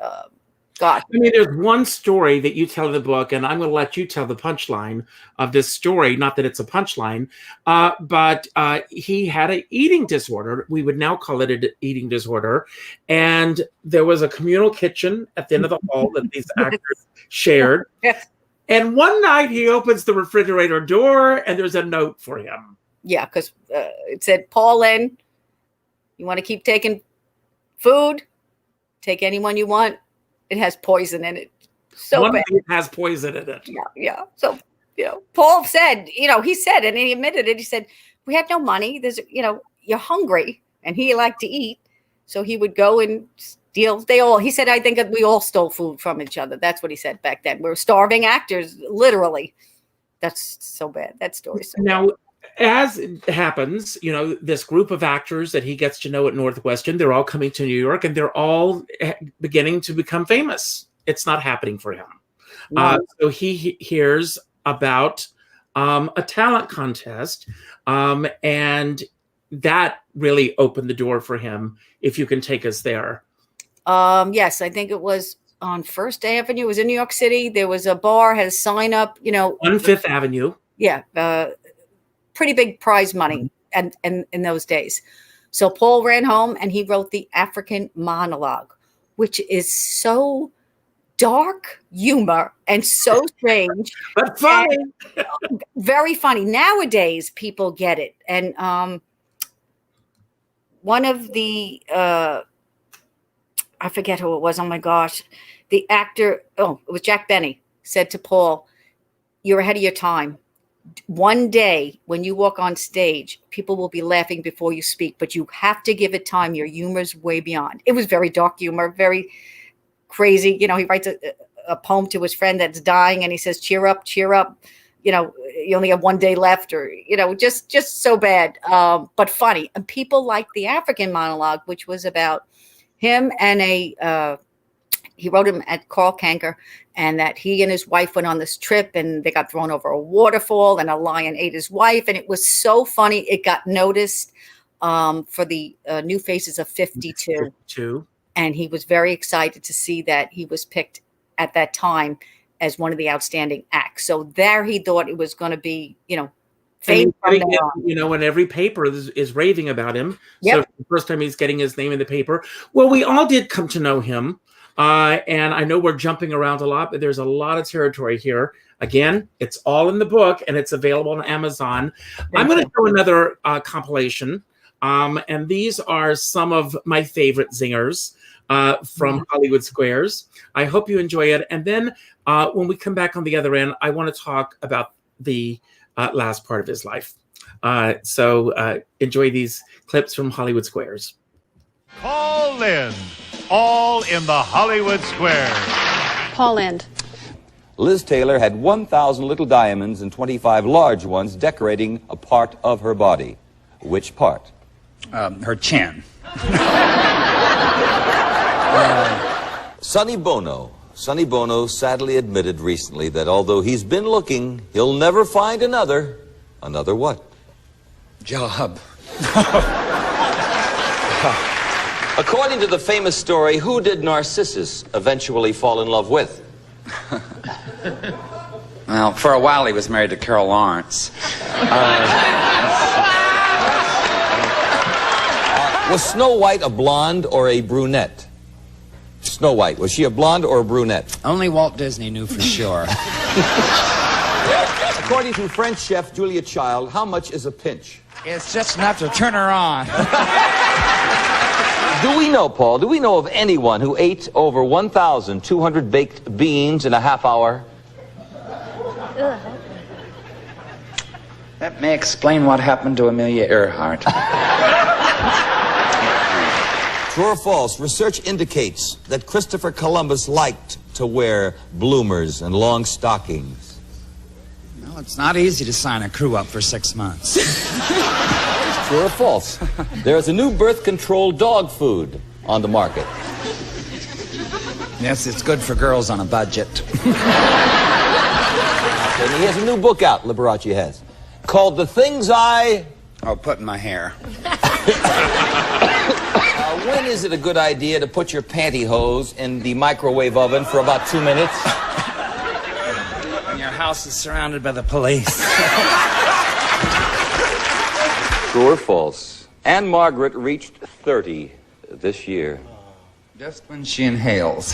Speaker 8: God.
Speaker 2: I mean, there's one story that you tell in the book, and I'm going to let you tell the punchline of this story. Not that it's a punchline, but he had an eating disorder. We would now call it an eating disorder. And there was a communal kitchen at the end of the hall that these actors shared.
Speaker 8: Yes.
Speaker 2: And one night he opens the refrigerator door and there's a note for him.
Speaker 8: Yeah, because it said, Paul Lynde, you want to keep taking food? Take anyone you want. It has poison in it. So
Speaker 2: one
Speaker 8: bad.
Speaker 2: thing has poison in it.
Speaker 8: Yeah. So, Paul said, he said, and he admitted it. He said, we had no money. You're hungry. And he liked to eat. So he would go and steal. He said, I think we all stole food from each other. That's what he said back then. We're starving actors, literally. That's so bad. That story's so
Speaker 2: now,
Speaker 8: bad.
Speaker 2: As it happens, this group of actors that he gets to know at Northwestern, they're all coming to New York and they're all beginning to become famous. It's not happening for him.
Speaker 8: No.
Speaker 2: So he hears about a talent contest, and that really opened the door for him. If you can take us there.
Speaker 8: Yes, I think it was on First Avenue. It was in New York City. There was a bar, had a sign up,
Speaker 2: On Fifth Avenue.
Speaker 8: Yeah. Pretty big prize money and in those days. So Paul ran home and he wrote the African monologue, which is so dark humor and so strange.
Speaker 2: But funny.
Speaker 8: Very funny. Nowadays, people get it. And one of the, I forget who it was. Oh my gosh. The actor, it was Jack Benny, said to Paul, you're ahead of your time. One day when you walk on stage, people will be laughing before you speak, but you have to give it time. Your humor's way beyond. It was very dark humor, very crazy. He writes a poem to his friend that's dying and he says, cheer up, cheer up. You only have one day left, or, just so bad, but funny. And people like the African monologue, which was about him and a he wrote him at Carl Kanker, and that he and his wife went on this trip and they got thrown over a waterfall and a lion ate his wife. And it was so funny. It got noticed for the New Faces of 52. And he was very excited to see that he was picked at that time as one of the outstanding acts. So there he thought it was going to be, fame from there on.
Speaker 2: And every paper is raving about him. Yep. So the first time he's getting his name in the paper. Well, we all did come to know him. And I know we're jumping around a lot, but there's a lot of territory here. Again, it's all in the book and it's available on Amazon. I'm going to show another compilation. And these are some of my favorite zingers from Hollywood Squares. I hope you enjoy it. And then when we come back on the other end, I want to talk about the last part of his life. So enjoy these clips from Hollywood Squares.
Speaker 13: Paul Lynde, all in the Hollywood Squares.
Speaker 14: Paul Lynde.
Speaker 15: Liz Taylor had 1,000 little diamonds and 25 large ones decorating a part of her body. Which part?
Speaker 5: Her chin.
Speaker 12: Sonny Bono sadly admitted recently that although he's been looking, he'll never find another what?
Speaker 5: Job.
Speaker 12: According to the famous story, who did Narcissus eventually fall in love with?
Speaker 5: Well, for a while he was married to Carol Lawrence.
Speaker 12: Was Snow White a blonde or a brunette? Snow White, was she a blonde or a brunette?
Speaker 5: Only Walt Disney knew for sure.
Speaker 12: According to French chef Julia Child, how much is a pinch?
Speaker 5: It's just enough to turn her on.
Speaker 12: Do we know, Paul, of anyone who ate over 1,200 baked beans in a half hour?
Speaker 5: That may explain what happened to Amelia Earhart.
Speaker 12: True or false, research indicates that Christopher Columbus liked to wear bloomers and long stockings.
Speaker 5: Well, it's not easy to sign a crew up for 6 months.
Speaker 12: True or false? There is a new birth control dog food on the market.
Speaker 5: Yes, it's good for girls on a budget.
Speaker 12: And he has a new book out, Liberace has, called The Things I...
Speaker 5: Oh, put in my hair.
Speaker 12: When is it a good idea to put your pantyhose in the microwave oven for about 2 minutes?
Speaker 5: When your house is surrounded by the police.
Speaker 12: True or false? Anne Margaret reached 30 this year.
Speaker 5: Just when she inhales.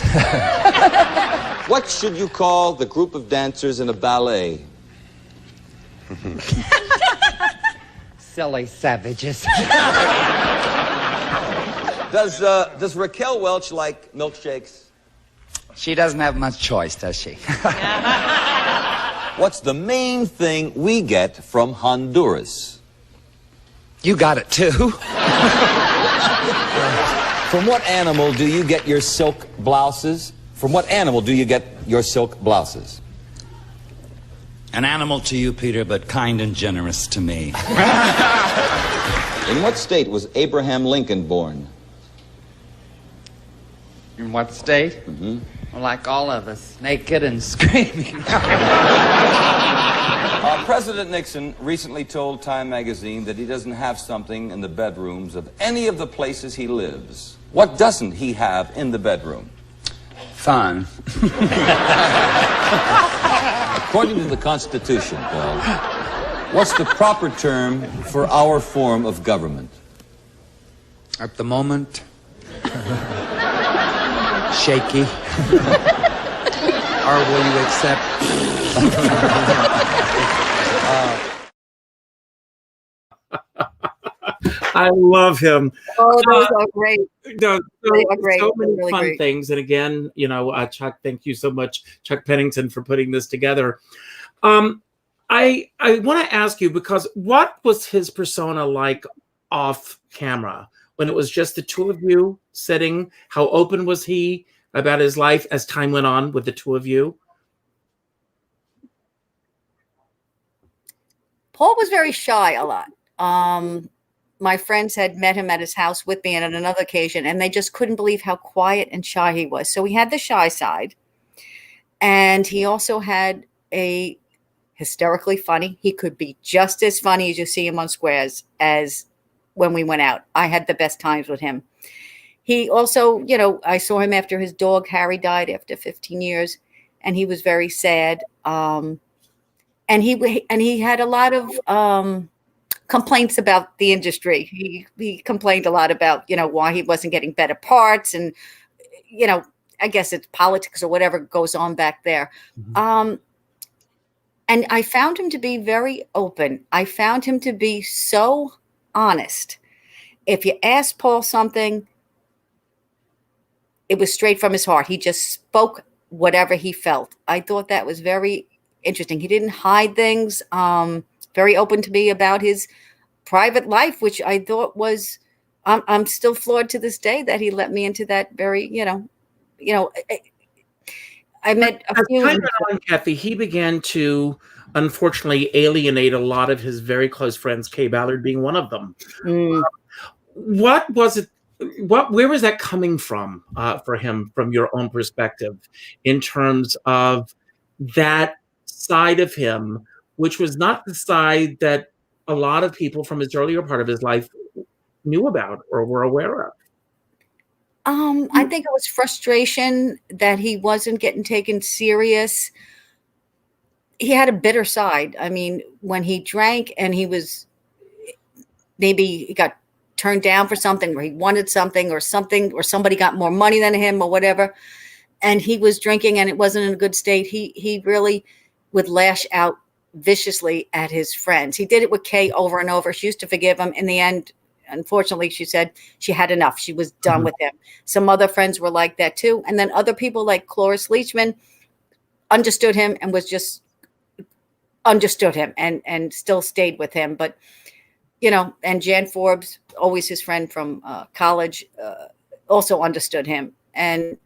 Speaker 12: What should you call the group of dancers in a ballet?
Speaker 5: Silly savages.
Speaker 12: Does Raquel Welch like milkshakes?
Speaker 5: She doesn't have much choice, does she?
Speaker 12: What's the main thing we get from Honduras?
Speaker 5: You got it too.
Speaker 12: From what animal do you get your silk blouses? From what animal do you get your silk blouses?
Speaker 5: An animal to you, Peter, but kind and generous to me.
Speaker 12: In what state was Abraham Lincoln born?
Speaker 5: In what state?
Speaker 12: Mm-hmm.
Speaker 5: Well, like all of us, naked and screaming.
Speaker 12: President Nixon recently told Time magazine that he doesn't have something in the bedrooms of any of the places he lives. What doesn't he have in the bedroom?
Speaker 5: Fun.
Speaker 12: According to the Constitution, Paul, what's the proper term for our form of government?
Speaker 5: At the moment, shaky. Or will you accept?
Speaker 2: I love him.
Speaker 8: Oh, those are great.
Speaker 2: So many
Speaker 8: really
Speaker 2: fun
Speaker 8: great.
Speaker 2: things. And again, Chuck, thank you so much, Chuck Pennington, for putting this together. I want to ask you, because what was his persona like off camera when it was just the two of you sitting? How open was he about his life as time went on with the two of you?
Speaker 8: Paul was very shy a lot. my friends had met him at his house with me and on another occasion, and they just couldn't believe how quiet and shy he was. So he had the shy side, and he also had a hysterically funny. He could be just as funny as you see him on Squares as when we went out. I had the best times with him. He also, I saw him after his dog Harry died after 15 years, and he was very sad. And he had a lot of complaints about the industry. He complained a lot about, why he wasn't getting better parts, and I guess it's politics or whatever goes on back there. And I found him to be very open. I found him to be so honest. If you asked Paul something, it was straight from his heart. He just spoke whatever he felt. I thought that was very interesting. He didn't hide things. Very open to me about his private life, which I thought was, I'm still floored to this day that he let me into that very, I met a few.
Speaker 2: Time went on, Cathy, he began to unfortunately alienate a lot of his very close friends, Kaye Ballard being one of them. What was it? Where was that coming from for him, from your own perspective, in terms of that side of him, which was not the side that a lot of people from his earlier part of his life knew about or were aware of?
Speaker 8: I think it was frustration that he wasn't getting taken serious. He had a bitter side. I mean, when he drank and maybe he got turned down for something, or he wanted something, or somebody got more money than him or whatever, and he was drinking and it wasn't in a good state, he really would lash out viciously at his friends. He did it with Kaye over and over. She used to forgive him. In the end, unfortunately, she said she had enough. She was done with him. Some other friends were like that too. And then other people like Cloris Leachman understood him and understood him and still stayed with him. But, and Jan Forbes, always his friend from college, also understood him. And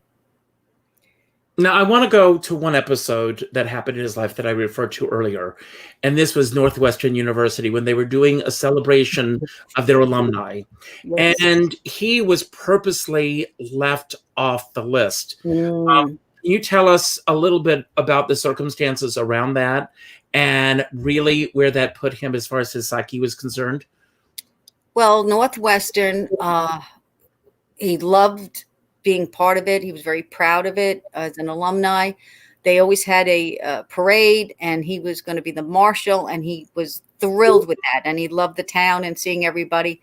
Speaker 2: now I want to go to one episode that happened in his life that I referred to earlier. And this was Northwestern University when they were doing a celebration of their alumni. Yes. And he was purposely left off the list. Can you tell us a little bit about the circumstances around that and really where that put him as far as his psyche was concerned?
Speaker 8: Well, Northwestern, he loved being part of it. He was very proud of it as an alumni. They always had a parade, and he was going to be the marshal, and he was thrilled with that. And he loved the town and seeing everybody.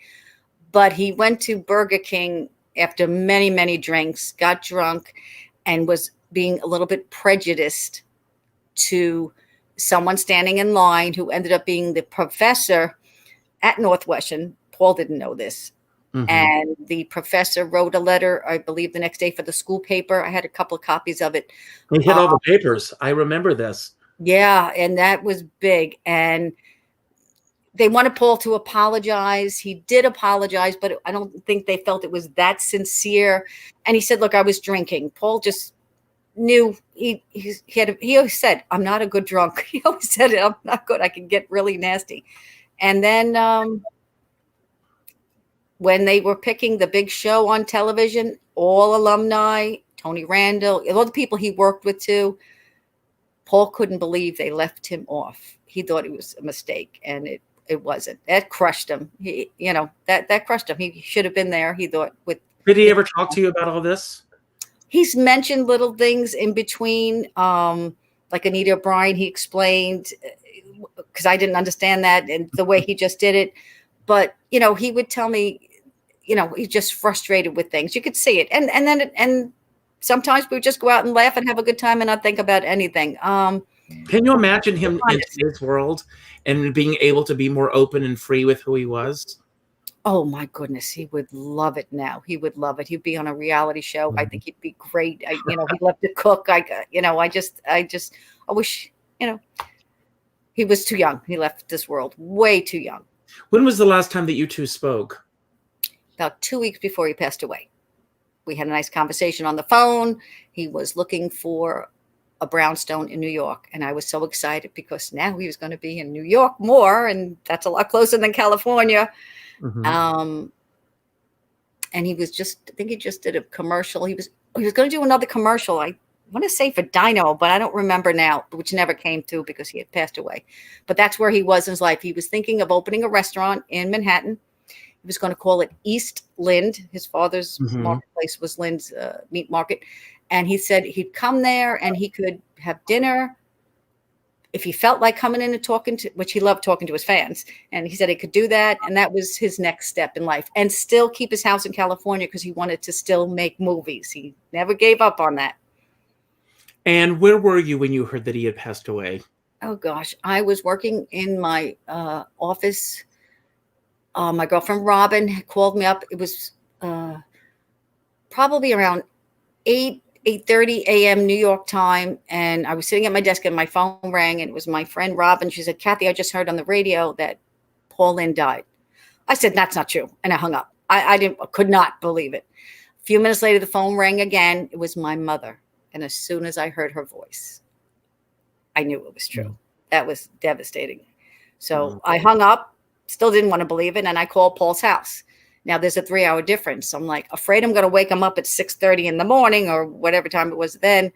Speaker 8: But he went to Burger King after many, many drinks, got drunk, and was being a little bit prejudiced to someone standing in line who ended up being the professor at Northwestern. Paul didn't know this. And the professor wrote a letter, I believe, the next day for the school paper. I had a couple of copies of it.
Speaker 2: He hit all the papers. I remember this.
Speaker 8: Yeah, and that was big. And they wanted Paul to apologize. He did apologize, but I don't think they felt it was that sincere. And he said, look, I was drinking. Paul just knew he always said, I'm not a good drunk. He always said, I'm not good. I can get really nasty. And then when they were picking the big show on television, all alumni, Tony Randall, all the people he worked with too, Paul couldn't believe they left him off. He thought it was a mistake, and it wasn't. That crushed him. That crushed him. He should have been there, he thought.
Speaker 2: Did he ever talk to you about all this?
Speaker 8: He's mentioned little things in between, like Anita O'Brien, he explained, because I didn't understand that and the way he just did it. But, he would tell me, he's just frustrated with things. You could see it. And sometimes we would just go out and laugh and have a good time and not think about anything.
Speaker 2: Can you imagine him in today's world and being able to be more open and free with who he was?
Speaker 8: Oh my goodness, he would love it now. He would love it. He'd be on a reality show. I think he'd be great. He'd love to cook. I wish, he was too young. He left this world way too young.
Speaker 2: When was the last time that you two spoke?
Speaker 8: About 2 weeks before he passed away. We had a nice conversation on the phone. He was looking for a brownstone in New York. And I was so excited because now he was going to be in New York more. And that's a lot closer than California.
Speaker 2: Mm-hmm.
Speaker 8: And he was I think he just did a commercial. He was going to do another commercial. I want to say for Dino, but I don't remember now, which never came to because he had passed away. But that's where he was in his life. He was thinking of opening a restaurant in Manhattan. He was going to call it East Lynde. His father's marketplace was Linde's meat market. And he said he'd come there and he could have dinner if he felt like coming in and talking to, which he loved talking to his fans. And he said he could do that. And that was his next step in life, and still keep his house in California because he wanted to still make movies. He never gave up on that.
Speaker 2: And where were you when you heard that he had passed away?
Speaker 8: Oh, gosh. I was working in my office. My girlfriend, Robin, called me up. It was probably around 8:30 a.m. New York time. And I was sitting at my desk and my phone rang, and it was my friend, Robin. She said, Cathy, I just heard on the radio that Paul Lynde died. I said, that's not true. And I hung up. I could not believe it. A few minutes later, the phone rang again. It was my mother. And as soon as I heard her voice, I knew it was true. That was devastating. So I hung up, still didn't want to believe it. And I called Paul's house. Now there's a 3-hour difference. So I'm like, afraid I'm going to wake him up at 6:30 in the morning or whatever time it was then.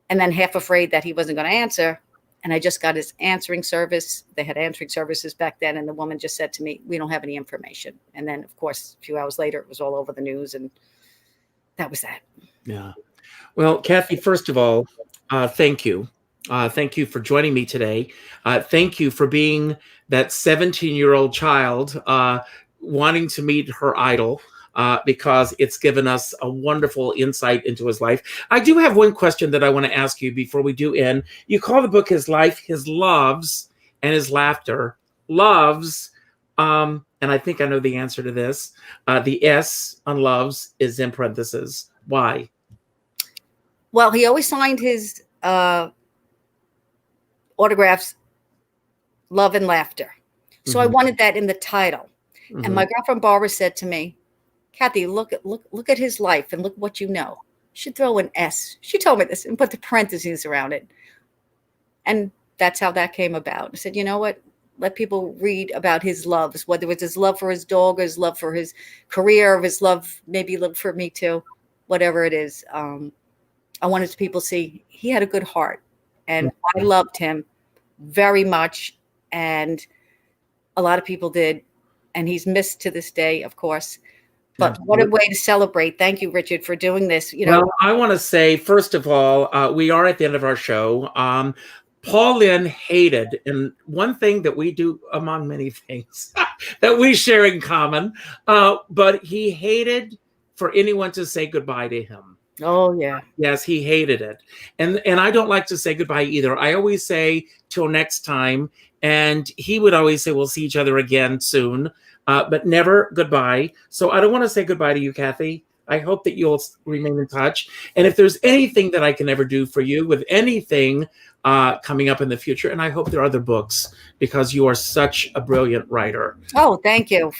Speaker 8: And then half afraid that he wasn't going to answer. And I just got his answering service. They had answering services back then. And the woman just said to me, we don't have any information. And then, of course, a few hours later, it was all over the news. And that was that.
Speaker 2: Yeah. Well, Cathy, first of all, thank you. Thank you for joining me today. Thank you for being that 17-year-old child wanting to meet her idol, because it's given us a wonderful insight into his life. I do have one question that I want to ask you before we do end. You call the book His Life, His Loves, and His Laughter. Loves, and I think I know the answer to this. The S on loves is in parentheses. Why?
Speaker 8: Well, he always signed his autographs, Love and Laughter. So I wanted that in the title. And my girlfriend Barbara said to me, Cathy, look at his life and look what you know. You should throw an S. She told me this and put the parentheses around it. And that's how that came about. I said, you know what? Let people read about his loves, whether it's his love for his dog or his love for his career, or his love, maybe love for me too, whatever it is. I wanted people to see he had a good heart, and I loved him very much. And a lot of people did. And he's missed to this day, of course. But what a way to celebrate. Thank you, Richard, for doing this. You know,
Speaker 2: well, I want to say, first of all, we are at the end of our show. Paul Lynde hated, and one thing that we do among many things that we share in common, but he hated for anyone to say goodbye to him.
Speaker 8: Oh, yeah.
Speaker 2: Yes, he hated it. And I don't like to say goodbye either. I always say till next time. And he would always say, we'll see each other again soon, but never goodbye. So I don't want to say goodbye to you, Cathy. I hope that you'll remain in touch. And if there's anything that I can ever do for you with anything coming up in the future, and I hope there are other books, because you are such a brilliant writer.
Speaker 8: Oh, thank you.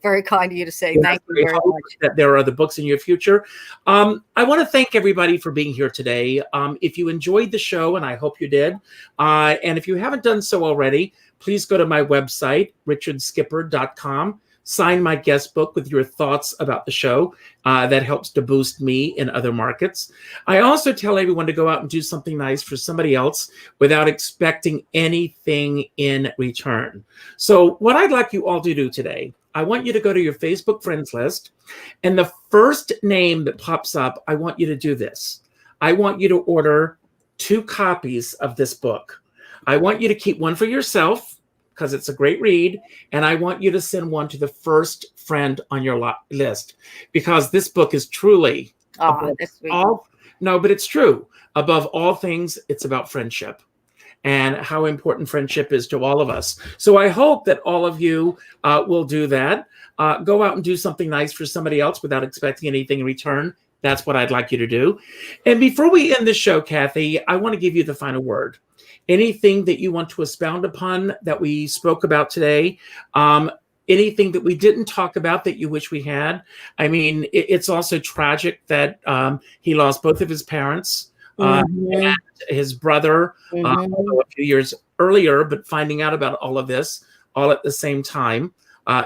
Speaker 8: Very kind of you to say. Thank you very much.
Speaker 2: That there are other books in your future. I want to thank everybody for being here today. If you enjoyed the show, and I hope you did, and if you haven't done so already, please go to my website, richardskipper.com. Sign my guest book with your thoughts about the show. That helps to boost me in other markets. I also tell everyone to go out and do something nice for somebody else without expecting anything in return. So what I'd like you all to do today, I want you to go to your Facebook friends list, and the first name that pops up, I want you to do this. I want you to order 2 copies of this book. I want you to keep one for yourself, because it's a great read, and I want you to send one to the first friend on your list, because this book is truly,
Speaker 8: that's sweet.
Speaker 2: But it's true. Above all things, it's about friendship and how important friendship is to all of us. So I hope that all of you will do that. Go out and do something nice for somebody else without expecting anything in return. That's what I'd like you to do. And before we end the show, Cathy, I want to give you the final word. Anything that you want to expound upon that we spoke about today, anything that we didn't talk about that you wish we had. I mean, it's also tragic that he lost both of his parents and his brother a few years earlier, but finding out about all of this all at the same time.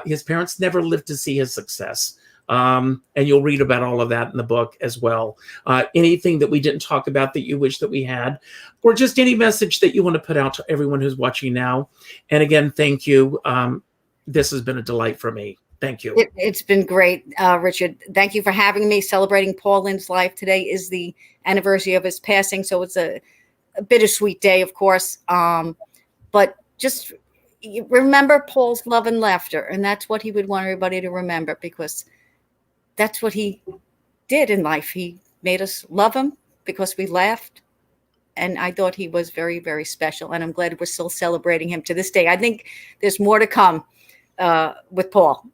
Speaker 2: His parents never lived to see his success. And you'll read about all of that in the book as well. Anything that we didn't talk about that you wish that we had, or just any message that you want to put out to everyone who's watching now. And again, thank you. This has been a delight for me. Thank you.
Speaker 8: It's been great, Richard. Thank you for having me. Celebrating Paul Lynde's life. Today is the anniversary of his passing, so it's a bittersweet day, of course. But just remember Paul's love and laughter, and that's what he would want everybody to remember, because that's what he did in life. He made us love him because we laughed, and I thought he was very, very special, and I'm glad we're still celebrating him to this day. I think there's more to come with Paul.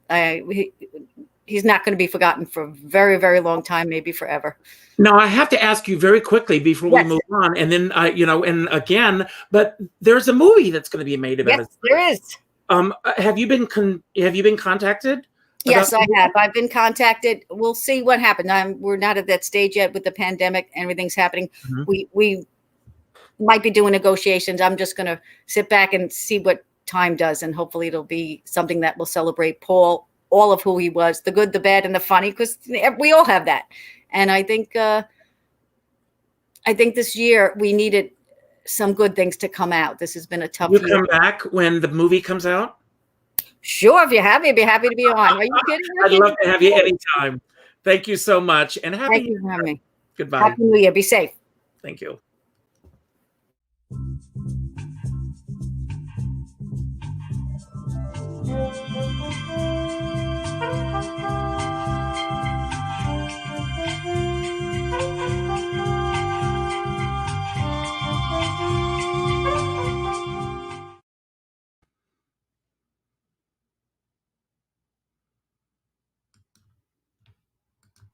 Speaker 8: He's not going to be forgotten for a very, very long time, maybe forever.
Speaker 2: Now, I have to ask you very quickly before we move on, and then, and again, but there's a movie that's going to be made about it.
Speaker 8: There is.
Speaker 2: Have you been contacted?
Speaker 8: Yes, I have. I've been contacted. We'll see what happens. We're not at that stage yet with the pandemic. Everything's happening. Mm-hmm. We might be doing negotiations. I'm just going to sit back and see what time does, and hopefully it'll be something that will celebrate Paul, all of who he was, the good, the bad, and the funny, because we all have that. And I think this year we needed some good things to come out. This has been a tough year.
Speaker 2: You come back when the movie comes out?
Speaker 8: Sure, if you're happy, I'd be happy to be on. Are you kidding?
Speaker 2: I'd love to have you anytime. Thank you so much, and
Speaker 8: Thank you for having me.
Speaker 2: Goodbye.
Speaker 8: Happy New Year. Be safe.
Speaker 2: Thank you.